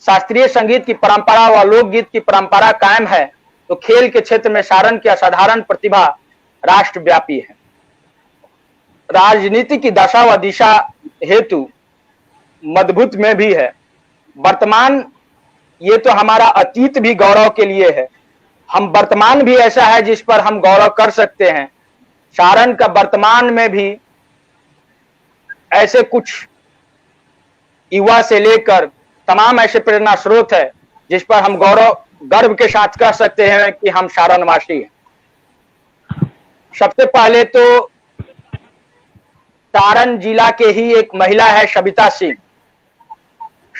शास्त्रीय संगीत की परंपरा व लोकगीत की परंपरा कायम है, तो खेल के क्षेत्र में सारण की असाधारण प्रतिभा राष्ट्रव्यापी है। राजनीति की दशा व दिशा हेतु मजबूत में भी है। वर्तमान, ये तो हमारा अतीत भी गौरव के लिए है, हम वर्तमान भी ऐसा है जिस पर हम गौरव कर सकते हैं। सारण का वर्तमान में भी ऐसे कुछ युवा से लेकर तमाम ऐसे प्रेरणा स्रोत है जिस पर हम गर्व के साथ कह सकते हैं कि हम सारणवासी हैं। सबसे पहले तो सारण जिला के ही एक महिला है सविता सिंह।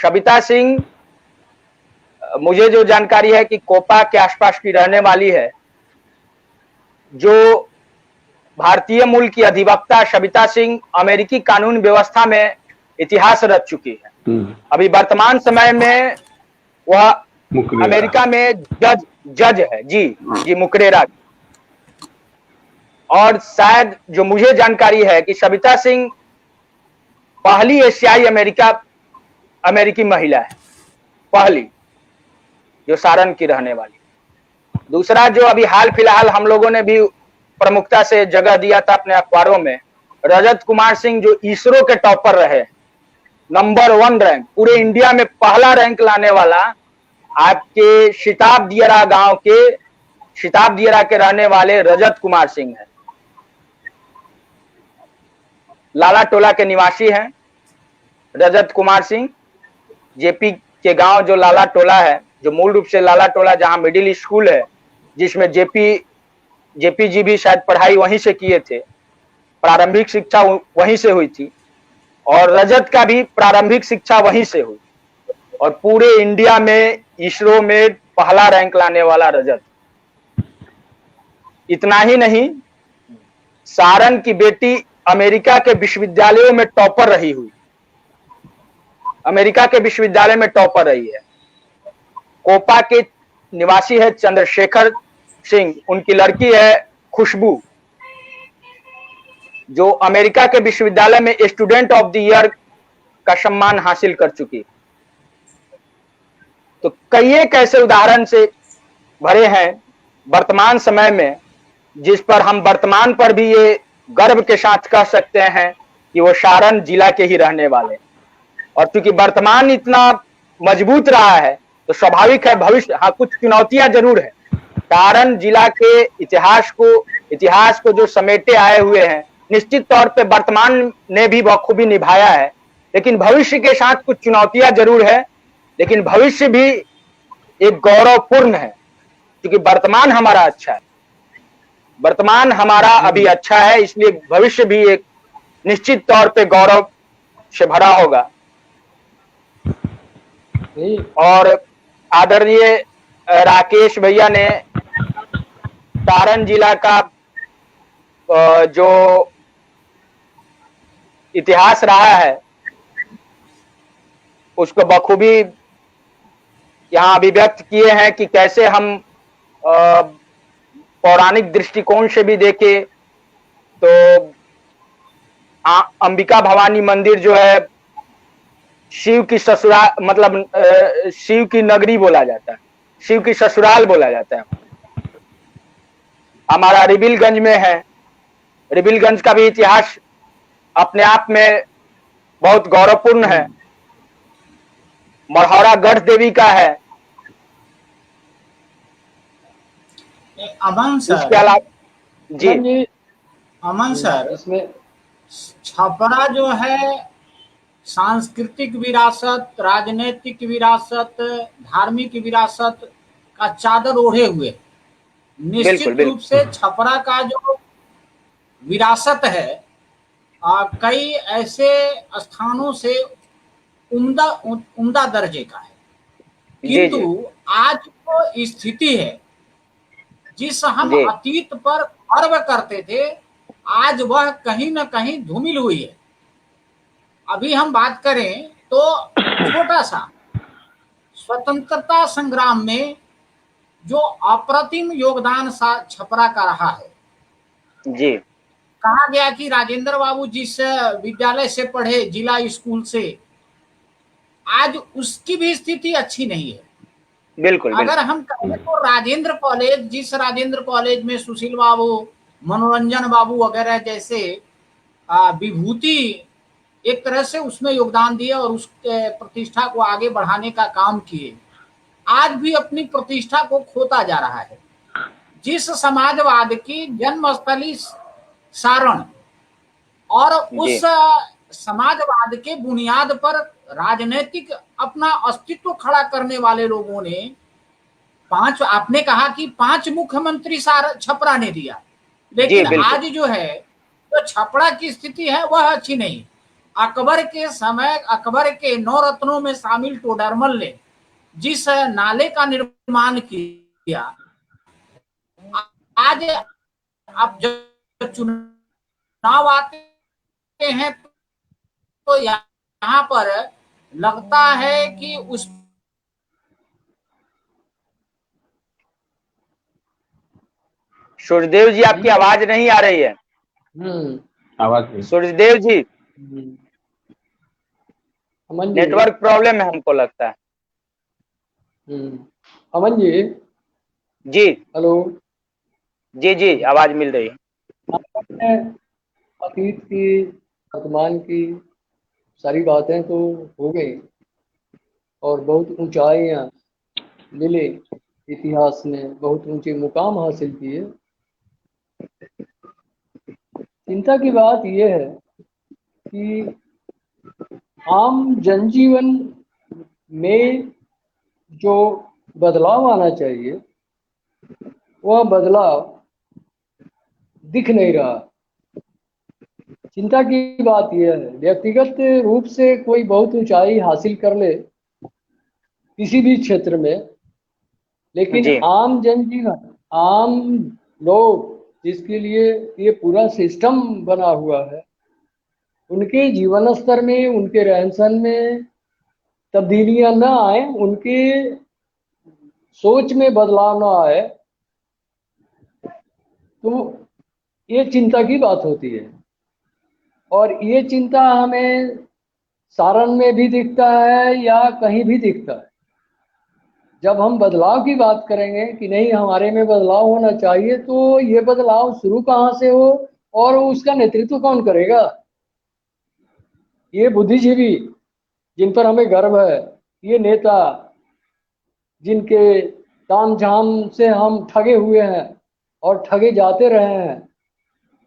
सविता सिंह, मुझे जो जानकारी है कि कोपा के आसपास की रहने वाली है। जो भारतीय मूल की अधिवक्ता सविता सिंह अमेरिकी कानून व्यवस्था में इतिहास रच चुकी है। अभी वर्तमान समय में वह अमेरिका में जज है जी मुकरेरा। और शायद जो मुझे जानकारी है कि सविता सिंह पहली एशियाई अमेरिकी महिला है, पहली जो सारण की रहने वाली। दूसरा, जो अभी हाल फिलहाल हम लोगों ने भी प्रमुखता से जगह दिया था अपने अखबारों में, रजत कुमार सिंह जो इसरो के टॉपर रहे, नंबर 1 रैंक, पूरे इंडिया में पहला रैंक लाने वाला आपके शिताब दियरा गांव के, शिताब दियरा के रहने वाले रजत कुमार सिंह है। लाला टोला के निवासी हैं रजत कुमार सिंह। जेपी के गांव जो लाला टोला है, जो मूल रूप से लाला टोला जहां मिडिल स्कूल है, जिसमें जेपी जी भी शायद पढ़ाई वहीं से किए थे, प्रारंभिक शिक्षा वहीं से हुई थी, और रजत का भी प्रारंभिक शिक्षा वहीं से हुई। और पूरे इंडिया में इसरो में पहला रैंक लाने वाला रजत। इतना ही नहीं, सारण की बेटी अमेरिका के विश्वविद्यालयों में टॉपर रही हुई, अमेरिका के विश्वविद्यालय में टॉपर रही है। कोपा के निवासी है चंद्रशेखर सिंह, उनकी लड़की है खुशबू, जो अमेरिका के विश्वविद्यालय में स्टूडेंट ऑफ द ईयर का सम्मान हासिल कर चुकी। तो कई एक ऐसे उदाहरण से भरे हैं वर्तमान समय में, जिस पर हम वर्तमान पर भी ये गर्व के साथ कह सकते हैं कि वो सारण जिला के ही रहने वाले। और क्योंकि वर्तमान इतना मजबूत रहा है तो स्वाभाविक है भविष्य, हाँ कुछ चुनौतियां जरूर है। सारण जिला के इतिहास को जो समेटे आए हुए हैं, निश्चित तौर पे वर्तमान ने भी बखूबी निभाया है, लेकिन भविष्य के साथ कुछ चुनौतियां जरूर है। लेकिन भविष्य भी एक गौरवपूर्ण है, क्योंकि वर्तमान हमारा अच्छा है, वर्तमान हमारा अभी अच्छा है, इसलिए भविष्य भी एक निश्चित तौर पे गौरव से भरा होगा। और आदरणीय राकेश भैया ने सारण जिला का जो इतिहास रहा है उसको बखूबी यहाँ अभिव्यक्त किए हैं कि कैसे हम पौराणिक दृष्टिकोण से भी देखे तो अंबिका भवानी मंदिर जो है शिव की ससुराल, मतलब शिव की नगरी बोला जाता है, शिव की ससुराल बोला जाता है। हमारा रिबिलगंज में है, रिबिलगंज का भी इतिहास अपने आप में बहुत गौरवपूर्ण है। मरहौरा गढ़ देवी का है। अमन सर, इसके अलावा जी अमन सर, इसमें छपरा जो है सांस्कृतिक विरासत, राजनीतिक विरासत, धार्मिक विरासत का चादर ओढ़े हुए, बिल्कुल निश्चित रूप बिल्कुल से छपरा का जो विरासत है कई ऐसे स्थानों से उम्दा उम्दा दर्जे का है, जी किंतु जी आज जो स्थिति है जिस हम जी अतीत पर गर्व करते थे, आज वह कहीं न कहीं धूमिल हुई है। अभी हम बात करें तो छोटा सा स्वतंत्रता संग्राम में जो अप्रतिम योगदान छपरा का रहा है, जी कहा गया कि राजेंद्र बाबू जिस विद्यालय से पढ़े, जिला स्कूल से, आज उसकी भी स्थिति अच्छी नहीं है। बिल्कुल अगर बिल्कुल हम कहें तो राजेंद्र कॉलेज, जिस राजेंद्र कॉलेज में सुशील बाबू, मनोरंजन बाबू वगैरह जैसे विभूति एक तरह से उसमें योगदान दिए और उसके प्रतिष्ठा को आगे बढ़ाने का काम किए, आज भी अपनी प्रतिष्ठा को खोता जा रहा है। जिस समाजवाद की जन्मस्थली सारण और जी उस समाजवाद के बुनियाद पर राजनीतिक अपना अस्तित्व खड़ा करने वाले लोगों ने आपने कहा कि 5 मुख्यमंत्री छपरा ने दिया, जी लेकिन बिल्कुल आज जो है तो छपरा की स्थिति है वह अच्छी नहीं। अकबर के समय, अकबर के 9 रत्नों में शामिल टोडरमल ने जिस नाले का निर्माण किया, आज अब जब चुनाव आते हैं तो यहाँ पर लगता है कि उस सूर्यदेव जी आपकी आवाज नहीं आ रही है। आवाज नहीं। सूर्यदेव जी अमन जी, नेटवर्क प्रॉब्लम है हमको लगता है। अमन जी, जी हेलो। जी जी आवाज मिल रही है। अतीत की, वर्तमान की सारी बातें तो हो गई और बहुत ऊंचाइयां मिले, इतिहास में बहुत ऊंचे मुकाम हासिल किए। चिंता की बात यह है कि आम जनजीवन में जो बदलाव आना चाहिए वह बदलाव दिख नहीं रहा। चिंता की बात यह है, व्यक्तिगत रूप से कोई बहुत ऊंचाई हासिल कर ले किसी भी क्षेत्र में, लेकिन जी आम जनजीवन, आम लोग जिसके लिए ये पूरा सिस्टम बना हुआ है, उनके जीवन स्तर में, उनके रहन सहन में तब्दीलियां न आए, उनके सोच में बदलाव न आए, तो ये चिंता की बात होती है। और ये चिंता हमें सारण में भी दिखता है या कहीं भी दिखता है। जब हम बदलाव की बात करेंगे कि नहीं हमारे में बदलाव होना चाहिए, तो ये बदलाव शुरू कहाँ से हो और उसका नेतृत्व कौन करेगा? ये बुद्धिजीवी जिन पर हमें गर्व है, ये नेता जिनके तामझाम से हम ठगे हुए हैं और ठगे जाते रहे हैं,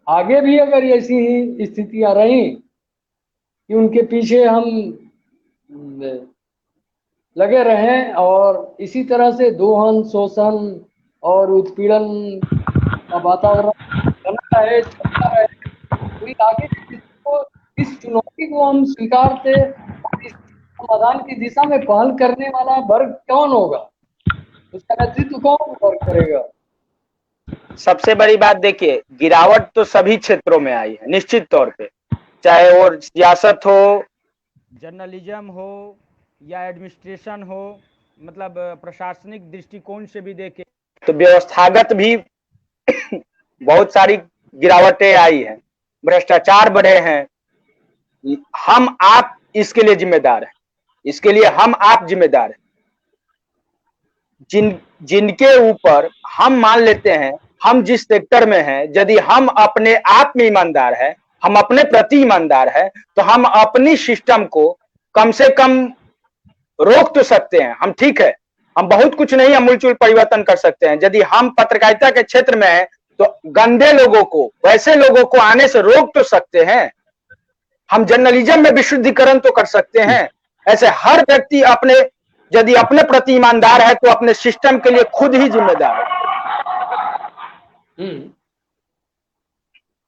आगे भी अगर ऐसी ही स्थितियां रही कि उनके पीछे हम लगे रहें और इसी तरह से दोहन, शोषण और उत्पीड़न का वातावरण बना रहे, चलता रहे, तो आगे इस चुनौती को हम स्वीकारते और इस समाधान की दिशा में पहल करने वाला वर्ग कौन होगा? उसका नेतृत्व कौन वर्ग करेगा? सबसे बड़ी बात देखिए, गिरावट तो सभी क्षेत्रों में आई है निश्चित तौर पे, चाहे वो सियासत हो, जर्नलिज्म हो या एडमिनिस्ट्रेशन हो, मतलब प्रशासनिक दृष्टिकोण से भी देखें तो व्यवस्थागत भी बहुत सारी गिरावटें आई हैं, भ्रष्टाचार बढ़े हैं। हम आप इसके लिए जिम्मेदार हैं, इसके लिए हम आप जिम्मेदार हैं। जिनके ऊपर हम मान लेते हैं हम जिस सेक्टर में हैं, यदि हम अपने आप में ईमानदार है, हम अपने प्रति ईमानदार है, तो हम अपनी सिस्टम को कम से कम रोक तो सकते हैं। हम ठीक है, हम बहुत कुछ नहीं अमूलचूल परिवर्तन कर सकते हैं। यदि हम पत्रकारिता के क्षेत्र में हैं तो गंदे लोगों को, वैसे लोगों को आने से रोक तो सकते हैं। हम जर्नलिज्म में विशुद्धिकरण तो कर सकते हैं। ऐसे हर व्यक्ति अपने, यदि अपने प्रति ईमानदार है तो अपने सिस्टम के लिए खुद ही जिम्मेदार है।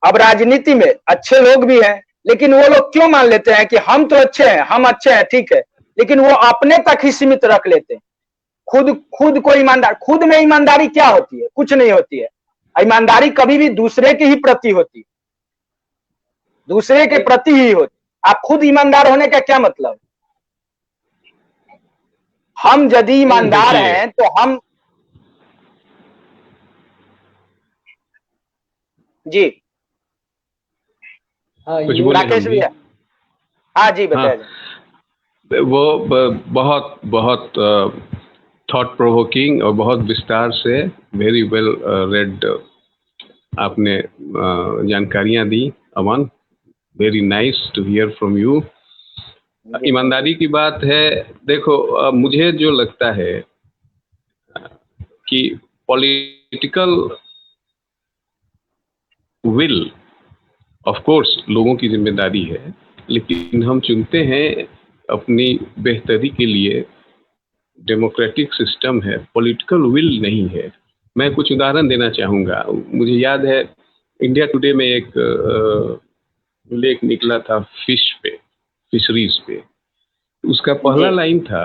अब राजनीति में अच्छे लोग भी हैं, लेकिन वो लोग क्यों मान लेते हैं कि हम तो अच्छे हैं, हम अच्छे हैं, ठीक है, लेकिन वो अपने तक ही सीमित रख लेते हैं। खुद को ईमानदार, खुद में ईमानदारी क्या होती है? कुछ नहीं होती है। ईमानदारी कभी भी दूसरे के ही प्रति होती है, दूसरे के प्रति ही होती। आप खुद ईमानदार होने का क्या मतलब? हम यदि ईमानदार हैं तो हम, जी हाँ, कुछ ये बोले राकेश हम भी। भैया। हाँ जी, बताइए। वो बहुत बहुत थॉट प्रोवोकिंग और बहुत विस्तार से वेरी वेल रेड आपने जानकारियां दी Aman. Very nice to hear from you. ईमानदारी की बात है, देखो मुझे जो लगता है कि पॉलिटिकल विल ऑफ कोर्स लोगों की जिम्मेदारी है, लेकिन हम चुनते हैं अपनी बेहतरी के लिए। डेमोक्रेटिक सिस्टम है, पॉलिटिकल विल नहीं है। मैं कुछ उदाहरण देना चाहूँगा। मुझे याद है इंडिया टुडे में एक लेख निकला था फिशरीज पे। उसका पहला लाइन था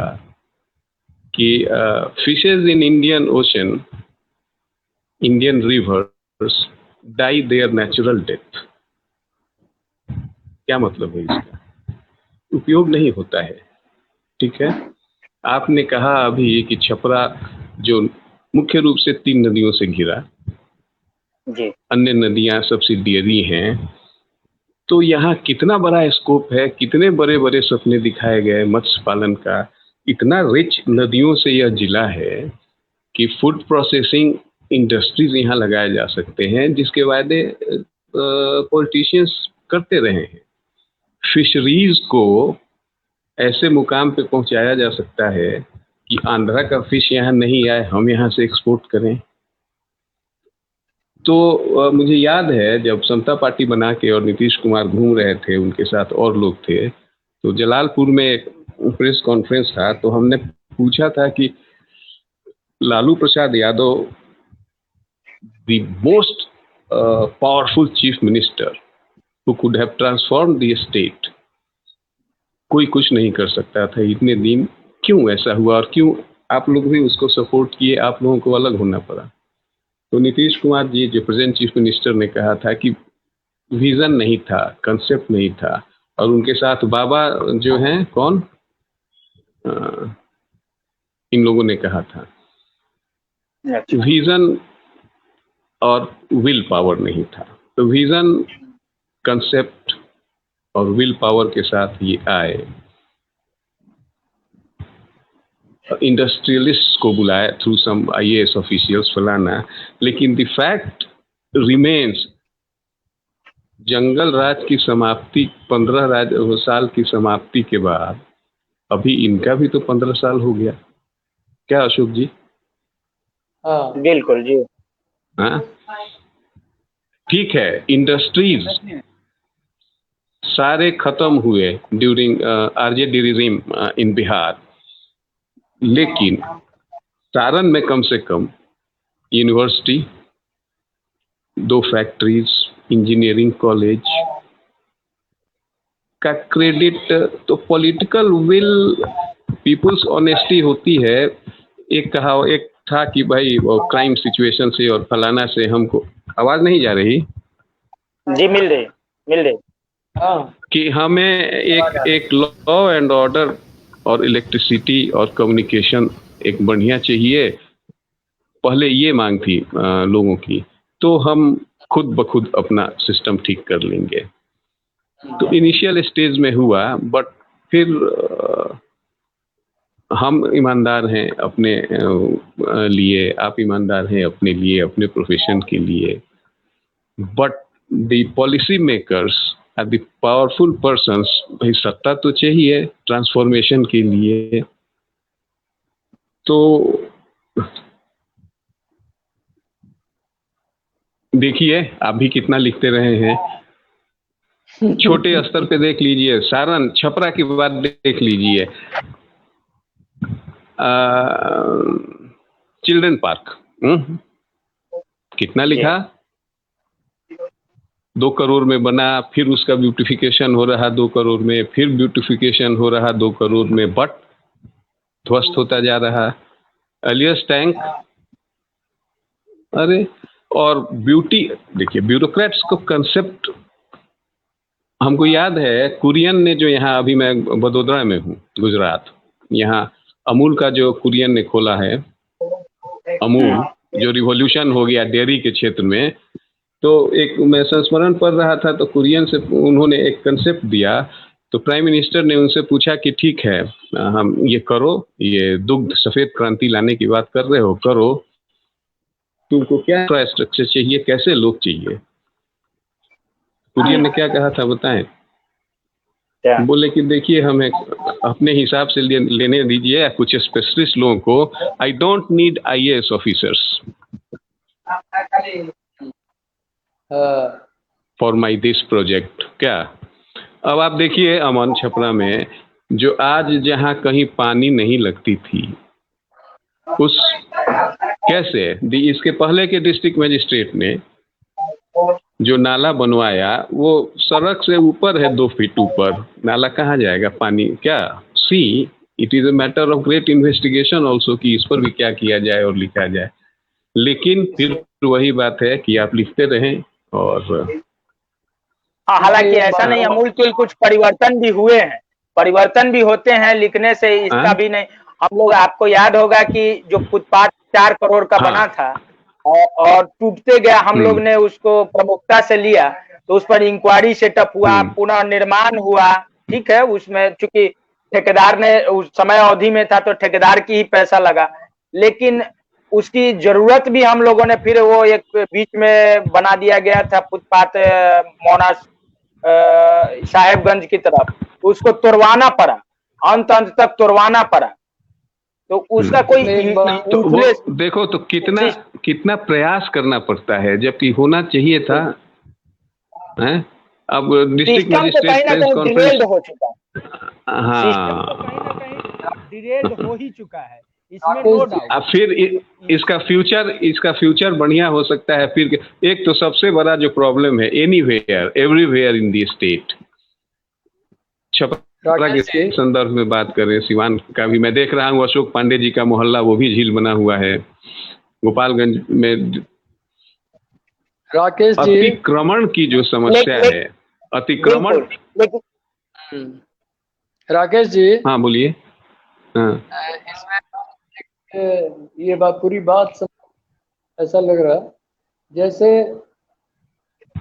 कि fishes in Indian ocean, Indian rivers die their natural death. क्या मतलब है इसका? उपयोग नहीं होता है, ठीक है। आपने कहा अभी कि छपरा जो मुख्य रूप से 3 नदियों से घिरा, जी, अन्य नदियां सब्सिडियरी हैं, तो यहाँ कितना बड़ा स्कोप है, कितने बड़े बड़े सपने दिखाए गए मत्स्य पालन का। इतना रिच नदियों से यह जिला है कि फूड प्रोसेसिंग इंडस्ट्रीज यहाँ लगाए जा सकते हैं, जिसके वादे पॉलिटिशियंस करते रहे हैं। फिशरीज को ऐसे मुकाम पे पहुंचाया जा सकता है कि आंध्रा का फिश यहाँ नहीं आए, हम यहाँ से एक्सपोर्ट करें। तो मुझे याद है जब समता पार्टी बना के और नीतीश कुमार घूम रहे थे, उनके साथ और लोग थे, तो जलालपुर में एक प्रेस कॉन्फ्रेंस था, तो हमने पूछा था कि Lalu Prasad Yadav the most powerful chief minister who could have transform the state, कोई कुछ नहीं कर सकता था इतने दिन, क्यों ऐसा हुआ और क्यों आप लोग भी उसको सपोर्ट किए, आप लोगों को अलग होना पड़ा? तो नीतीश कुमार जी जो प्रेजेंट चीफ मिनिस्टर ने कहा था कि विजन नहीं था, कंसेप्ट नहीं था। और उनके साथ बाबा जो हैं कौन, इन लोगों ने कहा था विजन और विल पावर नहीं था। तो विजन, कंसेप्ट और विल पावर के साथ ये आए, इंडस्ट्रियलिस्ट को बुलाया थ्रू सम IAS ऑफिशियल्स फलाना, लेकिन द फैक्ट रिमेन्स, जंगल राज की समाप्ति 15 साल की समाप्ति के बाद अभी इनका भी तो 15 साल हो गया, क्या अशोक जी? हाँ, बिल्कुल जी। हाँ ठीक है, इंडस्ट्रीज सारे खत्म हुए ड्यूरिंग RJD रिजीम इन बिहार, लेकिन सारण में कम से कम यूनिवर्सिटी, 2 फैक्ट्रीज, इंजीनियरिंग कॉलेज का क्रेडिट तो पॉलिटिकल विल, पीपुल्स ऑनेस्टी होती है। एक था कि भाई वो क्राइम सिचुएशन से और फलाना से हमको, आवाज नहीं जा रही जी, मिल रही। हाँ, कि हमें एक लॉ एंड ऑर्डर और इलेक्ट्रिसिटी और कम्युनिकेशन एक बढ़िया चाहिए, पहले ये मांग थी लोगों की, तो हम खुद ब खुद अपना सिस्टम ठीक कर लेंगे। तो इनिशियल स्टेज में हुआ, बट फिर हम ईमानदार हैं अपने लिए, आप ईमानदार हैं अपने लिए, अपने प्रोफेशन के लिए, but the policy makers are the powerful persons. भाई सत्ता तो चाहिए ट्रांसफॉर्मेशन के लिए, तो देखिए आप भी कितना लिखते रहे हैं। छोटे स्तर पे देख लीजिए, सारण छपरा की बात देख लीजिए, चिल्ड्रन पार्क कितना लिखा, 2 करोड़ में बना, फिर उसका ब्यूटिफिकेशन हो रहा 2 करोड़ में, फिर ब्यूटिफिकेशन हो रहा 2 करोड़ में, बट ध्वस्त होता जा रहा। एलियस टैंक, अरे और ब्यूटी, देखिए ब्यूरोक्रेट्स को कंसेप्ट, हमको याद है कुरियन ने जो यहाँ, अभी मैं वडोदरा में हूँ गुजरात, यहाँ अमूल का जो कुरियन ने खोला है, अमूल जो रिवॉल्यूशन हो गया डेयरी के क्षेत्र में, तो एक मैं संस्मरण पढ़ रहा था तो कुरियन से उन्होंने एक कंसेप्ट दिया, तो प्राइम मिनिस्टर ने उनसे पूछा कि ठीक है हम ये करो, ये दुग्ध सफेद क्रांति लाने की बात कर रहे हो, करो, तुमको क्या इंफ्रास्ट्रक्चर चाहिए, कैसे लोग चाहिए। कुरियन ने क्या कहा था बताएं? बोले कि देखिए हमें अपने हिसाब से लेने दीजिए या कुछ स्पेशलिस्ट लोगों को, I don't need IAS officers for my this project. क्या अब आप देखिए अमन छपरा में जो आज जहां कहीं पानी नहीं लगती थी, उस कैसे इसके पहले के डिस्ट्रिक्ट मजिस्ट्रेट ने जो नाला बनवाया वो सड़क से ऊपर है, 2 फीट ऊपर, नाला कहाँ जाएगा पानी? क्या see it is a matter of great investigation also कि इस पर भी क्या किया जाए और लिखा जाए, लेकिन फिर वही बात है कि आप लिखते रहें। और हालांकि ऐसा नहीं, अमूल के कुछ परिवर्तन भी हुए हैं, परिवर्तन भी होते हैं लिखने से, इसका भी नहीं। हम लोग, आपको याद होगा कि जो फुटपाथ 4 करोड़ का बना था और टूटते गया, हम लोग ने उसको प्रमुखता से लिया, तो उस पर इंक्वायरी सेटअप हुआ, पुनः निर्माण हुआ, ठीक है। उसमें चूंकि ठेकेदार ने उस समय अवधि में था तो ठेकेदार की ही पैसा लगा, लेकिन उसकी जरूरत भी हम लोगों ने फिर वो एक बीच में बना दिया गया था फुटपाथ मोना साहेबगंज की तरफ, उसको तोड़वाना पड़ा, अंत तक तोड़वाना पड़ा, तो उसका कोई तो देखो तो कितना प्रयास करना पड़ता है, जबकि होना चाहिए था। हैं? अब डिस्ट्रिक्ट मजिस्ट्रेट प्रेस कॉन्फ्रेंस हो चुका है, डिरेल्ड हो ही चुका है, इसमें नो डाउट। फिर इसका फ्यूचर बढ़िया हो सकता है। फिर एक तो सबसे बड़ा जो प्रॉब्लम है, anywhere everywhere in the state, Chhapra के संदर्भ में बात करें, सिवान का भी मैं देख रहा हूँ, अशोक पांडे जी का मोहल्ला वो भी झील बना हुआ है, गोपालगंज में राकेश जी अतिक्रमण की जो समस्या है, अतिक्रमण। राकेश जी, हाँ बोलिए। हाँ, इसमें ये बात पूरी बात ऐसा लग रहा है जैसे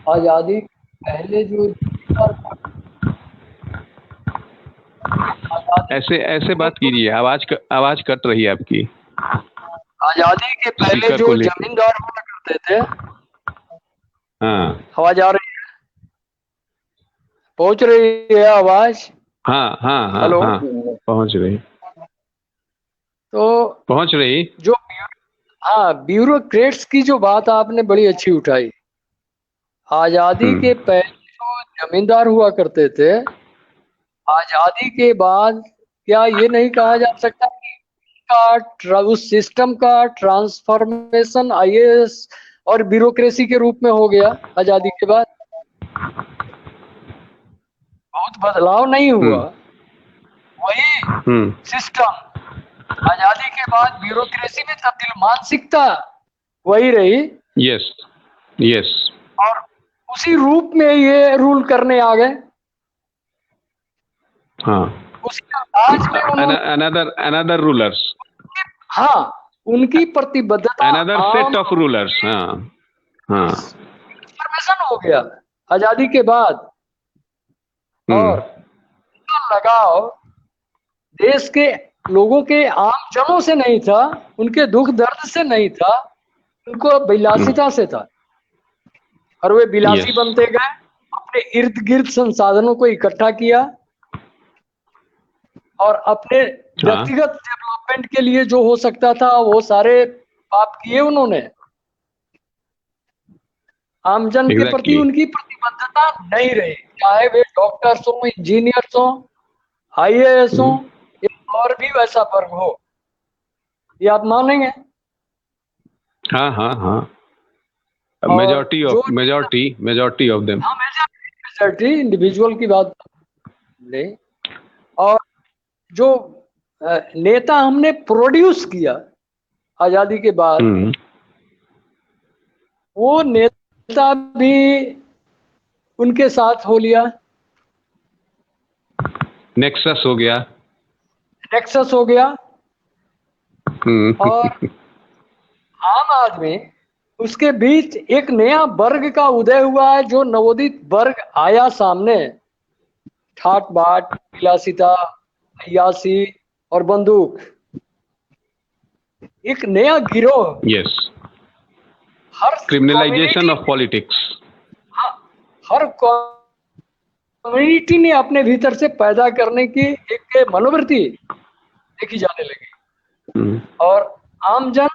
आजादी पहले जो ऐसे बात कीजिए, आवाज कट रही है आपकी। आजादी के पहले जो जमींदार हुआ करते थे, हाँ आवाज आ रही है? पहुंच रही है आवाज? हाँ हाँ हाँ हेलो, हाँ पहुंच रही, तो पहुंच रही। जो ब्यूरोक्रेट्स की जो बात आपने बड़ी अच्छी उठाई। आजादी के पहले जो जमींदार हुआ करते थे, आजादी के बाद क्या ये नहीं कहा जा सकता कि उस सिस्टम का ट्रांसफॉर्मेशन IAS और ब्यूरोक्रेसी के रूप में हो गया? आजादी के बाद बहुत बदलाव नहीं हुआ, वही सिस्टम आजादी के बाद ब्यूरोक्रेसी में तब्दील, मानसिकता वही रही। यस और उसी रूप में ये रूल करने आ गए। हाँ, उसी अंदाज में अनदर रूलर्स, हाँ, उनकी प्रतिबद्धता, अनदर सेट ऑफ रूलर्स। हाँ हाँ, ट्रांसफॉर्मेशन हो गया आजादी के बाद। और लगाव देश के लोगों के, आम जनों से नहीं था, उनके दुख दर्द से नहीं था, उनको विलासिता से था, और वे विलासी बनते गए, अपने इर्द गिर्द संसाधनों को इकट्ठा किया और अपने व्यक्तिगत डेवलपमेंट के लिए जो हो सकता था वो सारे पाप किए उन्होंने। आमजन के प्रति Exactly. उनकी प्रतिबद्धता नहीं रही, चाहे वे डॉक्टर्स हो, इंजीनियर्स हो, IAS हो या और भी वैसा वर्ग हो। ये आप मानेंगे? हाँ हाँ हाँ, और मेजॉरिटी ऑफ जो- मेजॉरिटी ऑफ देम। हाँ, मेजॉरिटी इंडिविजुअल की बात नहीं। और जो नेता हमने प्रोड्यूस किया आजादी के बाद, वो नेता भी उनके साथ हो लिया, नेक्सस हो गया। नेक्सस हो गया। और आम आदमी, उसके बीच एक नया वर्ग का उदय हुआ है, जो नवोदित वर्ग आया सामने। ठाट बाट, विलासिता, अय्यासी और बंदूक, एक नया गिरोह। Yes, her criminalisation of politics. Her community ने अपने भीतर से पैदा करने की एक मनोवृत्ति देखी जाने लगी। और आमजन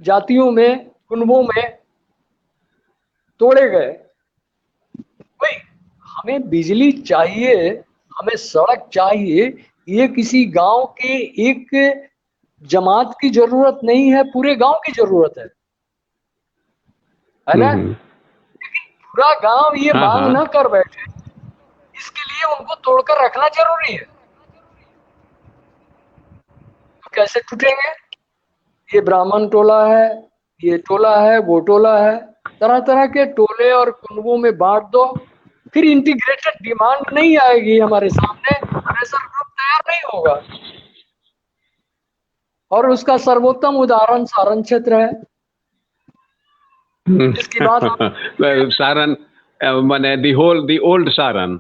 जातियों में, कुनबों में तोड़े गए। भाई, हमें बिजली चाहिए, हमें सड़क चाहिए, ये किसी गांव के एक जमात की जरूरत नहीं है, पूरे गांव की जरूरत है ना? पूरा गांव ये मांग न कर बैठे, इसके लिए उनको तोड़कर रखना जरूरी है। तो कैसे टूटेंगे? ये ब्राह्मण टोला है, ये टोला है, वो टोला है, तरह तरह के टोले और कुनबों में बांट दो, फिर इंटीग्रेटेड डिमांड नहीं आएगी हमारे सामने, प्रेशर ग्रुप तैयार नहीं होगा। और उसका सर्वोत्तम उदाहरण सारण क्षेत्र है। इसके बाद सारण, माने the old Saran,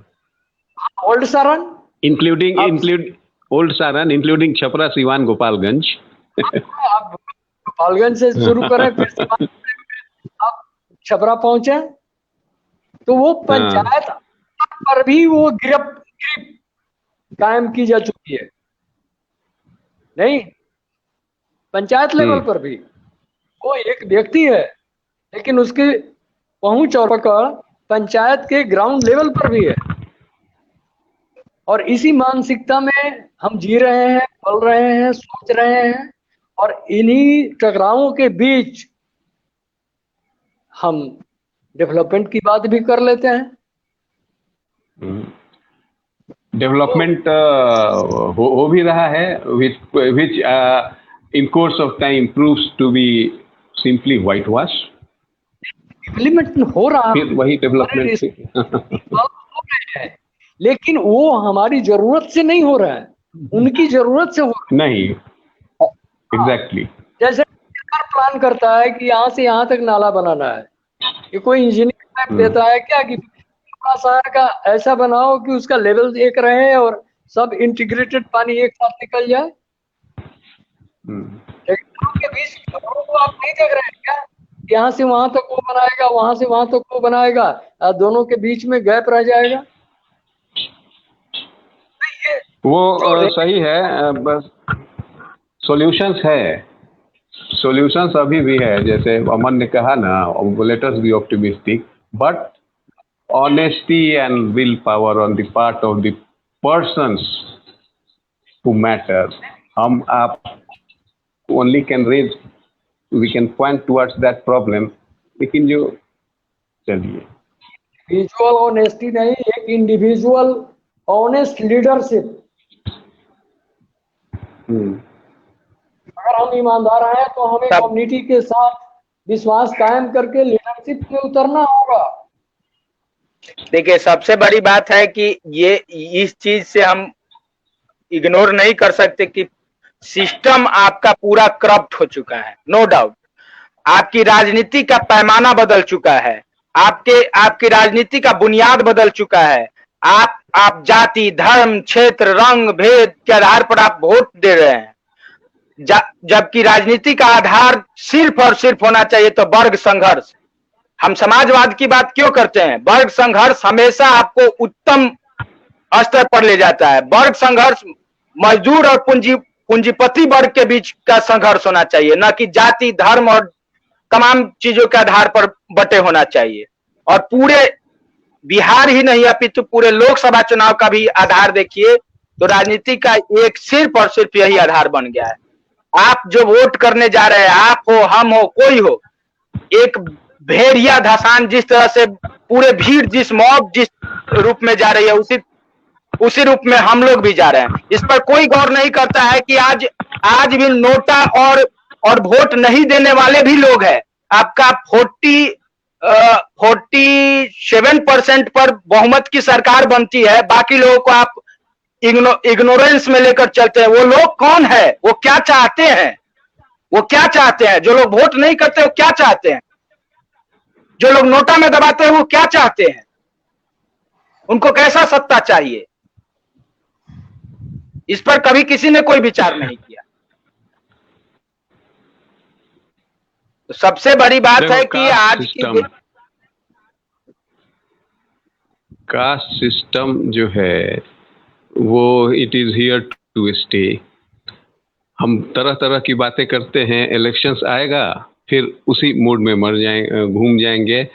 old Saran including old Saran, including Chhapra, Siwan, Gopalganj. आप गोपालगंज से शुरू करें, फिर आप छपरा पहुंचे, तो वो पंचायत पर भी वो गिरफ्त कायम की जा चुकी है। नहीं, पंचायत लेवल पर भी वो एक व्यक्ति है, लेकिन उसकी पहुंच और पकड़ पंचायत के ग्राउंड लेवल पर भी है। और इसी मानसिकता में हम जी रहे हैं, पल रहे हैं, सोच रहे हैं, और इन्हीं टकरावों के बीच हम डेवलपमेंट की बात भी कर लेते हैं। डेवलपमेंट हो भी रहा है, which in course of time proves to be simply whitewash. Implement हो रहा फिर वही डेवलपमेंट हो रहे हैं, लेकिन वो हमारी जरूरत से नहीं हो रहा है, उनकी जरूरत से हो रहा नहीं। एग्जैक्टली। जैसे सरकार प्लान करता है कि यहाँ से यहाँ तक नाला बनाना है, ये कोई इंजीनियर देता है क्या कि पूरा शहर का ऐसा बनाओ कि उसका लेवल एक रहे और सब इंटीग्रेटेड पानी एक साथ निकल जाए। के बीच को आप नहीं देख रहे हैं क्या? यहाँ से वहां तक वो बनाएगा, वहां से वहां तक वो बनाएगा, दोनों के बीच में गैप रह जाएगा। वो सही है, बस सॉल्यूशंस है, सॉल्यूशंस अभी भी है। जैसे अमन ने कहा ना, let us be optimistic, but honesty and will power on the part of the persons who matter. हम आप only can raise, we can point towards that problem. लेकिन जो चलिए, विजुअल ऑनेस्टी नहीं, एक इंडिविजुअल ऑनेस्ट लीडरशिप। अगर हम ईमानदार हैं तो हमें कम्युनिटी के साथ विश्वास कायम करके लीडरशिप में उतरना होगा। देखिए, सबसे बड़ी बात है कि ये इस चीज से हम इग्नोर नहीं कर सकते कि सिस्टम आपका पूरा करप्ट हो चुका है, नो डाउट। आपकी राजनीति का पैमाना बदल चुका है, आपकी राजनीति का बुनियाद बदल चुका है। आप जाति, धर्म, क्षेत्र, रंग, भेद के आधार पर आप वोट दे रहे हैं, जबकि राजनीति का आधार सिर्फ और सिर्फ होना चाहिए तो वर्ग संघर्ष। हम समाजवाद की बात क्यों करते हैं? वर्ग संघर्ष हमेशा आपको उत्तम स्तर पर ले जाता है। वर्ग संघर्ष मजदूर और पूंजीपति वर्ग के बीच का संघर्ष होना चाहिए, न कि जाति, धर्म और तमाम चीजों के आधार पर बटे होना चाहिए। और पूरे बिहार ही नहीं अपितु पूरे लोकसभा चुनाव का भी आधार देखिए तो राजनीति का एक सिर्फ और सिर्फ यही आधार बन गया है। आप जो वोट करने जा रहे हैं, आप हो, हम हो, कोई हो, एक भेड़िया धसान जिस तरह से पूरे भीड़ जिस मॉब जिस रूप में जा रही है उसी रूप में हम लोग भी जा रहे हैं। इस पर कोई गौर नहीं करता है कि आज भी नोटा और वोट नहीं देने वाले भी लोग हैं। आपका 47% पर बहुमत की सरकार बनती है, बाकी लोगों को आप इग्नोरेंस में लेकर चलते हैं। वो लोग कौन है, वो क्या चाहते हैं, वो क्या चाहते हैं? जो लोग वोट नहीं करते वो क्या चाहते हैं? जो लोग नोटा में दबाते हैं वो क्या चाहते हैं? उनको कैसा सत्ता चाहिए? इस पर कभी किसी ने कोई विचार नहीं किया। तो सबसे बड़ी बात है कि आज की कास्ट सिस्टम जो है वो it is here to stay. हम तरह तरह की बातें करते हैं, इलेक्शंस आएगा फिर उसी मूड में घूम जाएंगे।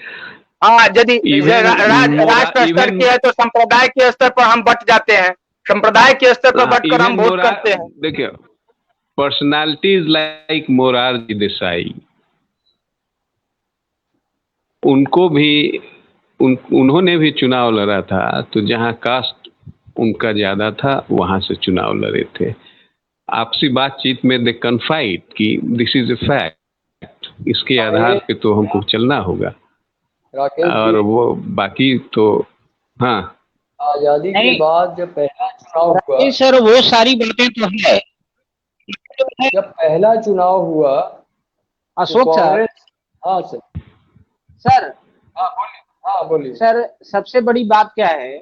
हाँ, यदि राष्ट्र स्तर की है तो संप्रदाय के स्तर पर हम बट जाते हैं, संप्रदाय के स्तर पर बटकर हम वोट करते हैं। देखिए, पर्सनालिटीज लाइक मोरारजी देसाई, उनको भी उन्होंने भी चुनाव लड़ा था, तो जहां कास्ट उनका ज्यादा था वहां से चुनाव लड़े थे। आपसी बातचीत में दे कन्फाइड कि दिस इज ए फैक्ट, इसके आधार पे तो हमको चलना होगा। और वो बाकी तो हाँ, आजादी के बाद जब पहला चुनाव हुआ सर, वो सारी बातें तो है। जब पहला चुनाव हुआ अशोक सर, हाँ सर, सर हाँ बोलिए सर, सबसे बड़ी बात क्या है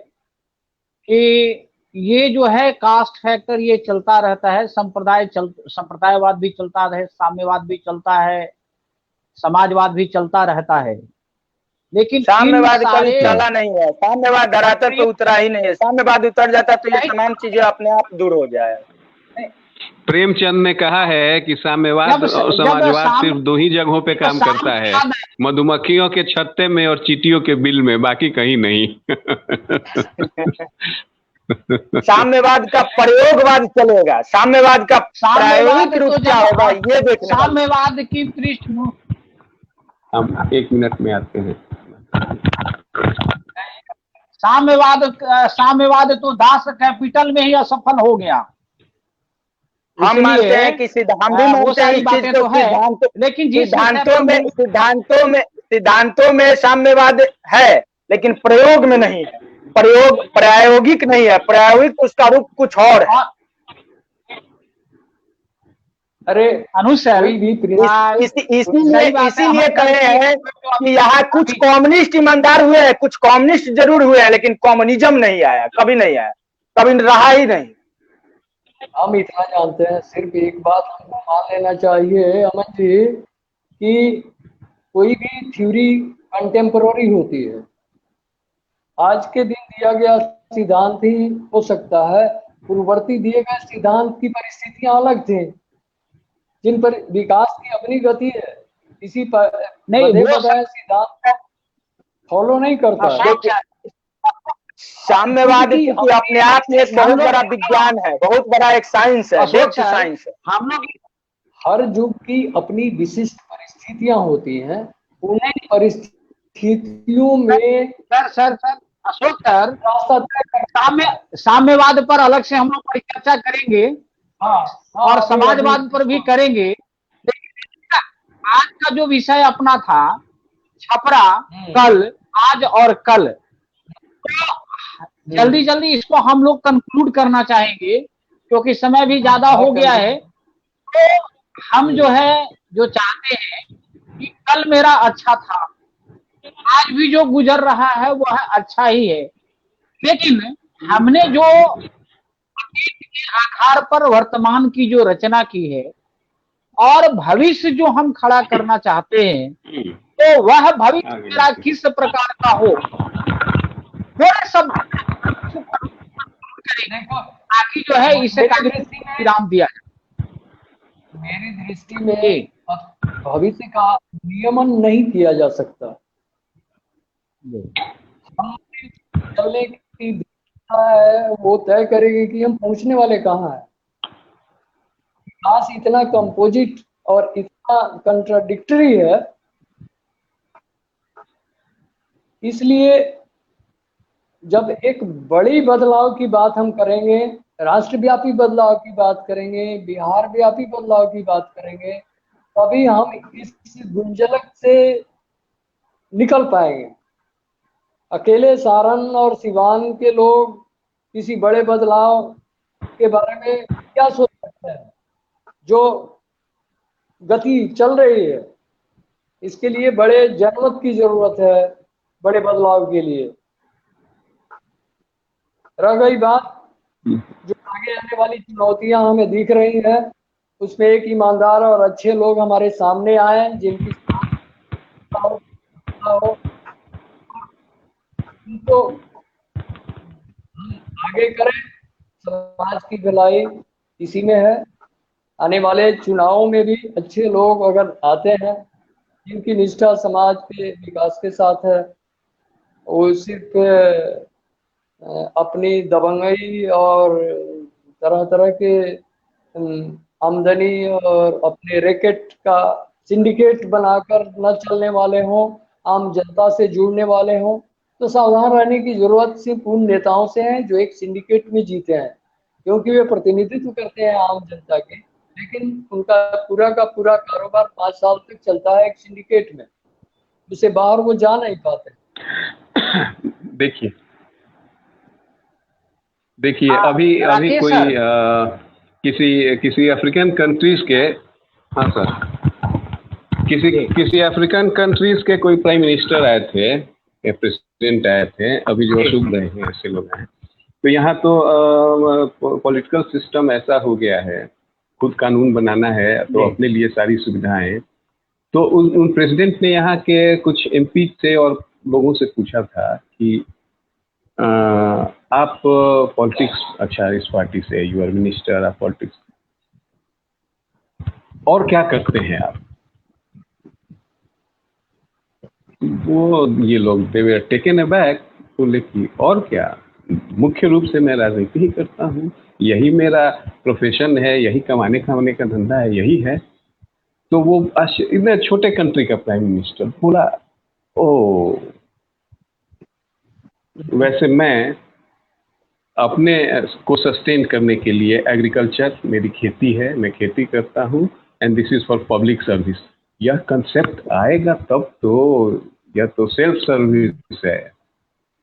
कि ये जो है कास्ट फैक्टर ये चलता रहता है, संप्रदायवाद भी चलता है, साम्यवाद भी चलता है, समाजवाद भी चलता रहता है, लेकिन साम्यवाद कभी चला नहीं है। साम्यवाद धरातल पे उतरा ही नहीं है। साम्यवाद उतर जाता तो ये तमाम चीजें अपने आप दूर हो जाए। प्रेमचंद ने कहा है कि साम्यवाद और समाजवाद सिर्फ दो ही जगहों पे काम करता है, मधुमक्खियों के छत्ते में और चींटियों के बिल में, बाकी कहीं नहीं। साम्यवाद का प्रयोगवाद चलेगा, साम्यवाद का प्रायोगिक रूप क्या होगा ये देखना। साम्यवाद की पृष्ठभूमि, हम 1 मिनट में आते हैं। साम्यवाद तो दास कैपिटल में ही असफल हो गया। हम मानते हैं कि हम भी मानते हैं इस चीज को, लेकिन सिद्धांतों में साम्यवाद है, लेकिन प्रयोग में नहीं है। प्रायोगिक नहीं है, प्रायोगिक उसका रूप कुछ और है। अरे अनुसार इसीलिए कहे हैं कि यहाँ कुछ कम्युनिस्ट ईमानदार हुए हैं, कुछ कम्युनिस्ट जरूर हुए हैं, लेकिन कम्युनिज्म नहीं आया, कभी नहीं आया, कभी रहा ही नहीं। हम इतना जानते हैं, सिर्फ एक बात हमको मान लेना चाहिए अमन जी कि कोई भी थ्योरी कंटेम्पररी होती है। आज के दिन दिया गया सिद्धांत ही हो सकता है, पूर्ववर्ती दिए गए सिद्धांत की परिस्थितियां अलग थी, जिन पर विकास की अपनी गति है। इसी पर नहीं सिद्धांत फॉलो नहीं करता। साम्यवाद क्योंकि अपने आप में एक बहुत बड़ा विज्ञान है, बहुत बड़ा एक साइंस है, साइंस है। हम लोग हर युग की अपनी विशिष्ट परिस्थितियां होती हैं, उन्हीं परिस्थितियों में सर अशोक सर, साम्यवाद पर अलग से हम लोग परिचर्चा करेंगे। और समाजवाद पर भी करेंगे। लेकिन आज का जो विषय अपना था छपरा कल, आज और कल, तो जल्दी इसको हम लोग कंक्लूड करना चाहेंगे क्योंकि समय भी ज्यादा हो गया है। तो हम जो है जो चाहते हैं कि कल मेरा अच्छा था, आज भी जो गुजर रहा है वो है अच्छा ही है, लेकिन हमने जो आधार पर वर्तमान की जो रचना की है और भविष्य जो हम खड़ा करना चाहते हैं, तो वह भविष्य मेरा किस प्रकार का हो, थोड़े सब ताकि जो है इसे विराम दिया जाए। मेरी दृष्टि में भविष्य का नियमन नहीं किया जा सकता। हम चलने की दिशा है वो तय करेगी कि हम पहुंचने वाले कहाँ हैं। विकास इतना कंपोजिट और इतना कंट्राडिक्टरी है, इसलिए जब एक बड़ी बदलाव की बात हम करेंगे, राष्ट्रव्यापी बदलाव की बात करेंगे, बिहार व्यापी बदलाव की बात करेंगे, तभी हम इस गुंजलक से निकल पाएंगे। अकेले सारण और सिवान के लोग किसी बड़े बदलाव के बारे में क्या सोच सकते हैं? जो गति चल रही है, इसके लिए बड़े जनमत की जरूरत है, बड़े बदलाव के लिए। रह गई बात जो आगे आने वाली चुनौतियां हमें दिख रही हैं, उसमें एक ईमानदार और अच्छे लोग हमारे सामने आए जिनकी उनको आगे करें। समाज की भलाई इसी में है। आने वाले चुनावों में भी अच्छे लोग अगर आते हैं जिनकी निष्ठा समाज के विकास के साथ है, वो सिर्फ अपनी दबंगई और तरह तरह के आमदनी और अपने रैकेट का सिंडिकेट बनाकर न चलने वाले हों, आम जनता से जुड़ने वाले हों, तो सावधान रहने की जरूरत सिर्फ उन नेताओं से है जो एक सिंडिकेट में जीते हैं, क्योंकि वे प्रतिनिधित्व करते हैं आम जनता के, लेकिन उनका पूरा का पूरा कारोबार 5 साल तक चलता है एक सिंडिकेट में, उससे बाहर वो जा नहीं पाते। देखिए अभी कोई किसी अफ्रीकन कंट्रीज के, हाँ सर, किसी अफ्रीकन कंट्रीज के कोई प्राइम मिनिस्टर आए थे, प्रेसिडेंट आए थे, अभी जो अशुभ रहे हैं ऐसे लोग हैं। तो यहाँ तो पॉलिटिकल सिस्टम ऐसा हो गया है, खुद कानून बनाना है तो अपने लिए सारी सुविधाएं। तो उन प्रेसिडेंट ने यहाँ के कुछ एमपी से और लोगों से पूछा था कि आप पॉलिटिक्स, अच्छा इस पार्टी से you are minister of politics, और क्या करते हैं आप? वो ये लोग दे वर टेकन अबैक, बोले कि और क्या, मुख्य रूप से मैं राजनीति ही करता हूँ, यही मेरा प्रोफेशन है, यही कमाने खाने का धंधा है, यही है। तो वो इतने छोटे कंट्री का प्राइम मिनिस्टर बोला, ओ वैसे मैं अपने को सस्टेन करने के लिए एग्रीकल्चर, मेरी खेती है, मैं खेती करता हूँ, and this is for public service. यह कंसेप्ट आएगा तब तो, यह तो सेल्फ सर्विस है।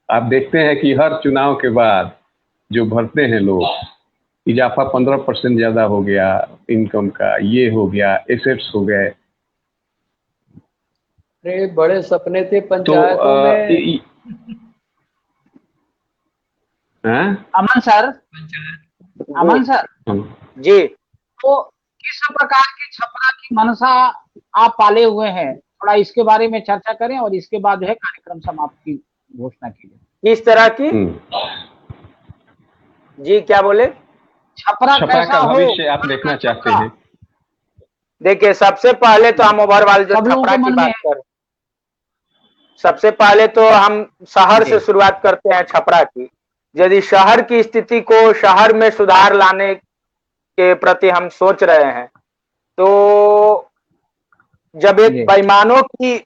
आप देखते हैं कि हर चुनाव के बाद जो भरते हैं लोग, इजाफा 15% ज्यादा हो गया इनकम का, ये हो गया, एसेट्स हो गए। अरे बड़े सपने थे पंचायतों में। अमन सर जी, तो किस प्रकार की छपरा की मनसा आप पाले हुए हैं, थोड़ा इसके बारे में चर्चा करें और इसके बाद जो है कार्यक्रम समाप्त की घोषणा कीजिए। किस तरह की? जी क्या बोले? छपरा का भविष्य आप देखना चाहते हैं? देखिए, सबसे पहले तो हम ओवरऑल जो छपरा की बात करें, सबसे पहले तो हम शहर से शुरुआत करते हैं छपरा की। यदि शहर की स्थिति को, शहर में सुधार लाने के प्रति हम सोच रहे हैं, तो जब एक बेईमानों की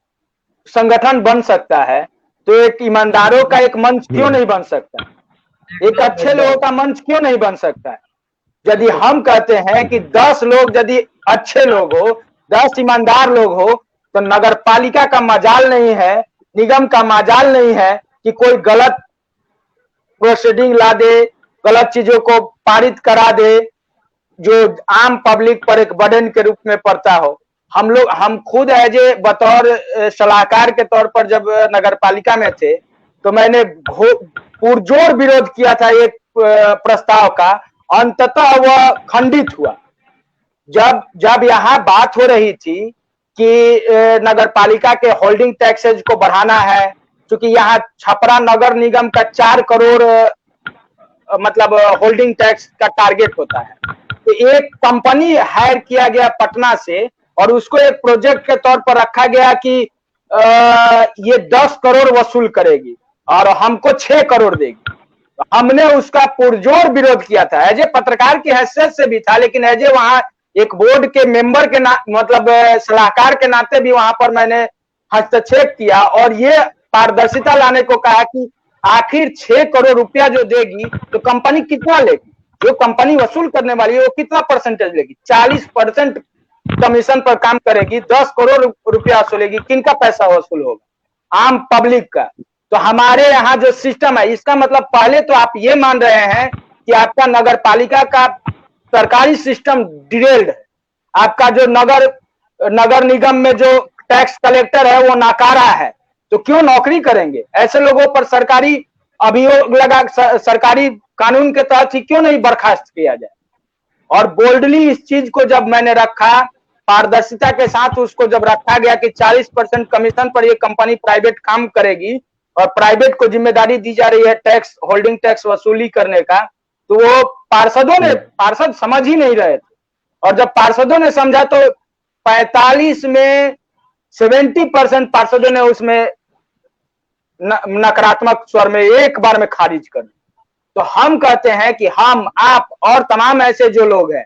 संगठन बन सकता है तो एक ईमानदारों का एक मंच क्यों नहीं बन सकता? एक अच्छे लोगों का मंच क्यों नहीं बन सकता है? यदि हम कहते हैं कि 10 लोग यदि अच्छे लोग हो, 10 ईमानदार लोग हो, तो नगर पालिका का मजाल नहीं है, निगम का मजाल नहीं है कि कोई गलत प्रोसीडिंग ला दे, गलत चीजों को पारित करा दे, जो आम पब्लिक पर एक बर्डन के रूप में पड़ता हो। हम खुद एज ए बतौर सलाहकार के तौर पर जब नगर पालिका में थे, तो मैंने पुरजोर विरोध किया था एक प्रस्ताव का, अंततः वह खंडित हुआ। जब यहाँ बात हो रही थी कि नगर पालिका के होल्डिंग टैक्सेज को बढ़ाना है, क्योंकि यहाँ छपरा नगर निगम का 4 करोड़ मतलब होल्डिंग टैक्स का टारगेट होता है, तो एक कंपनी हायर किया गया पटना से और उसको एक प्रोजेक्ट के तौर पर रखा गया कि ये 10 करोड़ वसूल करेगी और हमको 6 करोड़ देगी। तो हमने उसका पुरजोर विरोध किया था, एज ए पत्रकार की हैसियत से भी था, लेकिन एज ए वहां एक बोर्ड के मेंबर के मतलब सलाहकार के नाते भी वहां पर मैंने हस्तक्षेप किया और ये पारदर्शिता लाने को कहा कि आखिर 6 करोड़ रुपया जो देगी तो कंपनी कितना लेगी, जो कंपनी वसूल करने वाली है वो कितना परसेंटेज लेगी। 40% कमीशन पर काम करेगी, 10 करोड़ रुपया वसूलेगी, किनका पैसा वसूल होगा? आम पब्लिक का। तो हमारे यहाँ जो सिस्टम है, इसका मतलब पहले तो आप ये मान रहे हैं कि आपका नगर पालिका का सरकारी सिस्टम डिरेल्ड है, आपका जो नगर निगम में जो टैक्स कलेक्टर है वो नाकारा है, तो क्यों नौकरी करेंगे? ऐसे लोगों पर सरकारी अभियोग लगा, सरकारी कानून के तहत ही क्यों नहीं बर्खास्त किया जाए? और बोल्डली इस चीज को जब मैंने रखा, पारदर्शिता के साथ उसको जब रखा गया कि 40% कमीशन पर ये कंपनी प्राइवेट काम करेगी और प्राइवेट को जिम्मेदारी दी जा रही है टैक्स, होल्डिंग टैक्स वसूली करने का, तो वो पार्षद समझ ही नहीं रहे थे। और जब पार्षदों ने समझा तो 45 में 70% पार्षदों ने उसमें नकारात्मक स्वर में एक बार में खारिज कर दिया। तो हम कहते हैं कि हम, आप और तमाम ऐसे जो लोग हैं,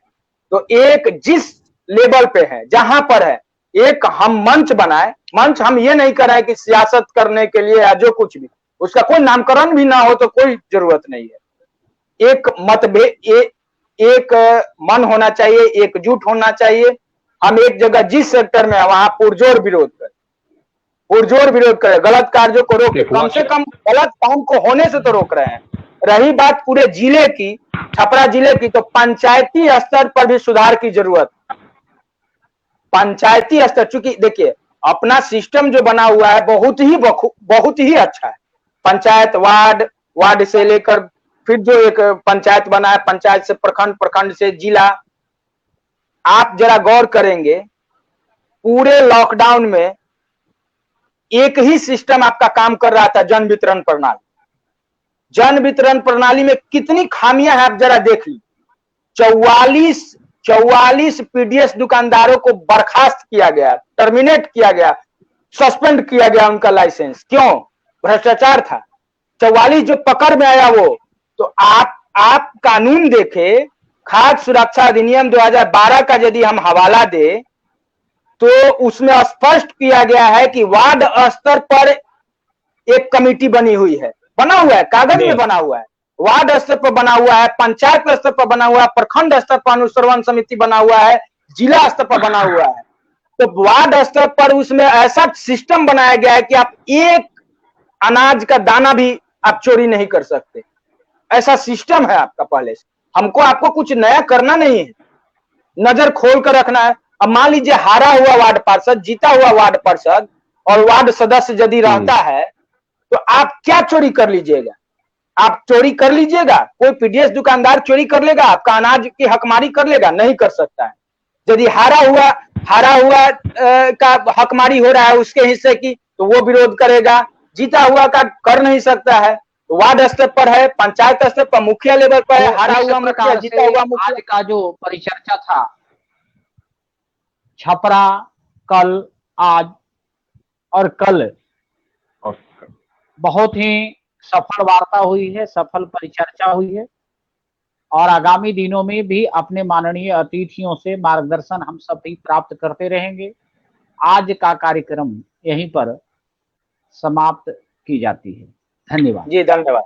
तो एक जिस लेवल पे है, जहां पर है, एक हम मंच बनाए। मंच हम ये नहीं कर रहे कि सियासत करने के लिए या जो कुछ भी, उसका कोई नामकरण भी ना हो तो कोई जरूरत नहीं है। एक मतभेद, एक मन होना चाहिए, एकजुट होना चाहिए। हम एक जगह जिस सेक्टर में है वहां पुरजोर विरोध करें, गलत कार्यों को रोके, कम से कम गलत काम को होने से तो रोक रहे हैं। रही बात पूरे जिले की, छपरा जिले की, तो पंचायती स्तर पर भी सुधार की जरूरत। पंचायती स्तर, चूंकि देखिए अपना सिस्टम जो बना हुआ है बहुत ही अच्छा है। पंचायत, वार्ड से लेकर फिर जो एक पंचायत बना है, पंचायत से प्रखंड, प्रखंड से जिला। आप जरा गौर करेंगे, पूरे लॉकडाउन में एक ही सिस्टम आपका काम कर रहा था, जन वितरण प्रणाली। जन वितरण प्रणाली में कितनी खामियां हैं आप जरा देख लीजिए। 44 पीडीएस दुकानदारों को बर्खास्त किया गया, टर्मिनेट किया गया, सस्पेंड किया गया उनका लाइसेंस। क्यों? भ्रष्टाचार था। 44 जो पकड़ में आया वो। तो आप कानून देखे, खाद्य सुरक्षा अधिनियम 2012 का यदि हम हवाला दे तो उसमें स्पष्ट किया गया है कि वार्ड स्तर पर एक कमेटी बनी हुई है, बना हुआ है, कागज में बना हुआ है, वार्ड स्तर पर बना हुआ है, पंचायत स्तर पर बना हुआ है, प्रखंड स्तर पर अनुश्रवण समिति बना हुआ है, जिला स्तर पर बना हुआ है। तो वार्ड स्तर पर उसमें ऐसा सिस्टम बनाया गया है कि आप एक अनाज का दाना भी आप चोरी नहीं कर सकते। ऐसा सिस्टम है आपका पहले से। हमको आपको कुछ नया करना नहीं है, नजर खोल कर रखना है। अब मान लीजिए हारा हुआ वार्ड पार्षद, जीता हुआ वार्ड पार्षद और वार्ड सदस्य यदि रहता है, तो आप क्या चोरी कर लीजिएगा? आप चोरी कर लीजिएगा? कोई पीडीएस दुकानदार चोरी कर लेगा? आपका अनाज की हकमारी कर लेगा? नहीं कर सकता है। यदि हारा हुआ का हकमारी हो रहा है उसके हिस्से की, तो वो विरोध करेगा। जीता हुआ का कर नहीं सकता है। वार्ड स्तर पर है, पंचायत स्तर पर, मुखिया लेवल पर है, हारा हुआ मुखिया, जीता हुआ मुखिया। आज का जो परिचर्चा था, छपरा कल, आज और कल, बहुत ही सफल वार्ता हुई है, सफल परिचर्चा हुई है और आगामी दिनों में भी अपने माननीय अतिथियों से मार्गदर्शन हम सब भी प्राप्त करते रहेंगे। आज का कार्यक्रम यहीं पर समाप्त की जाती है। धन्यवाद जी, धन्यवाद।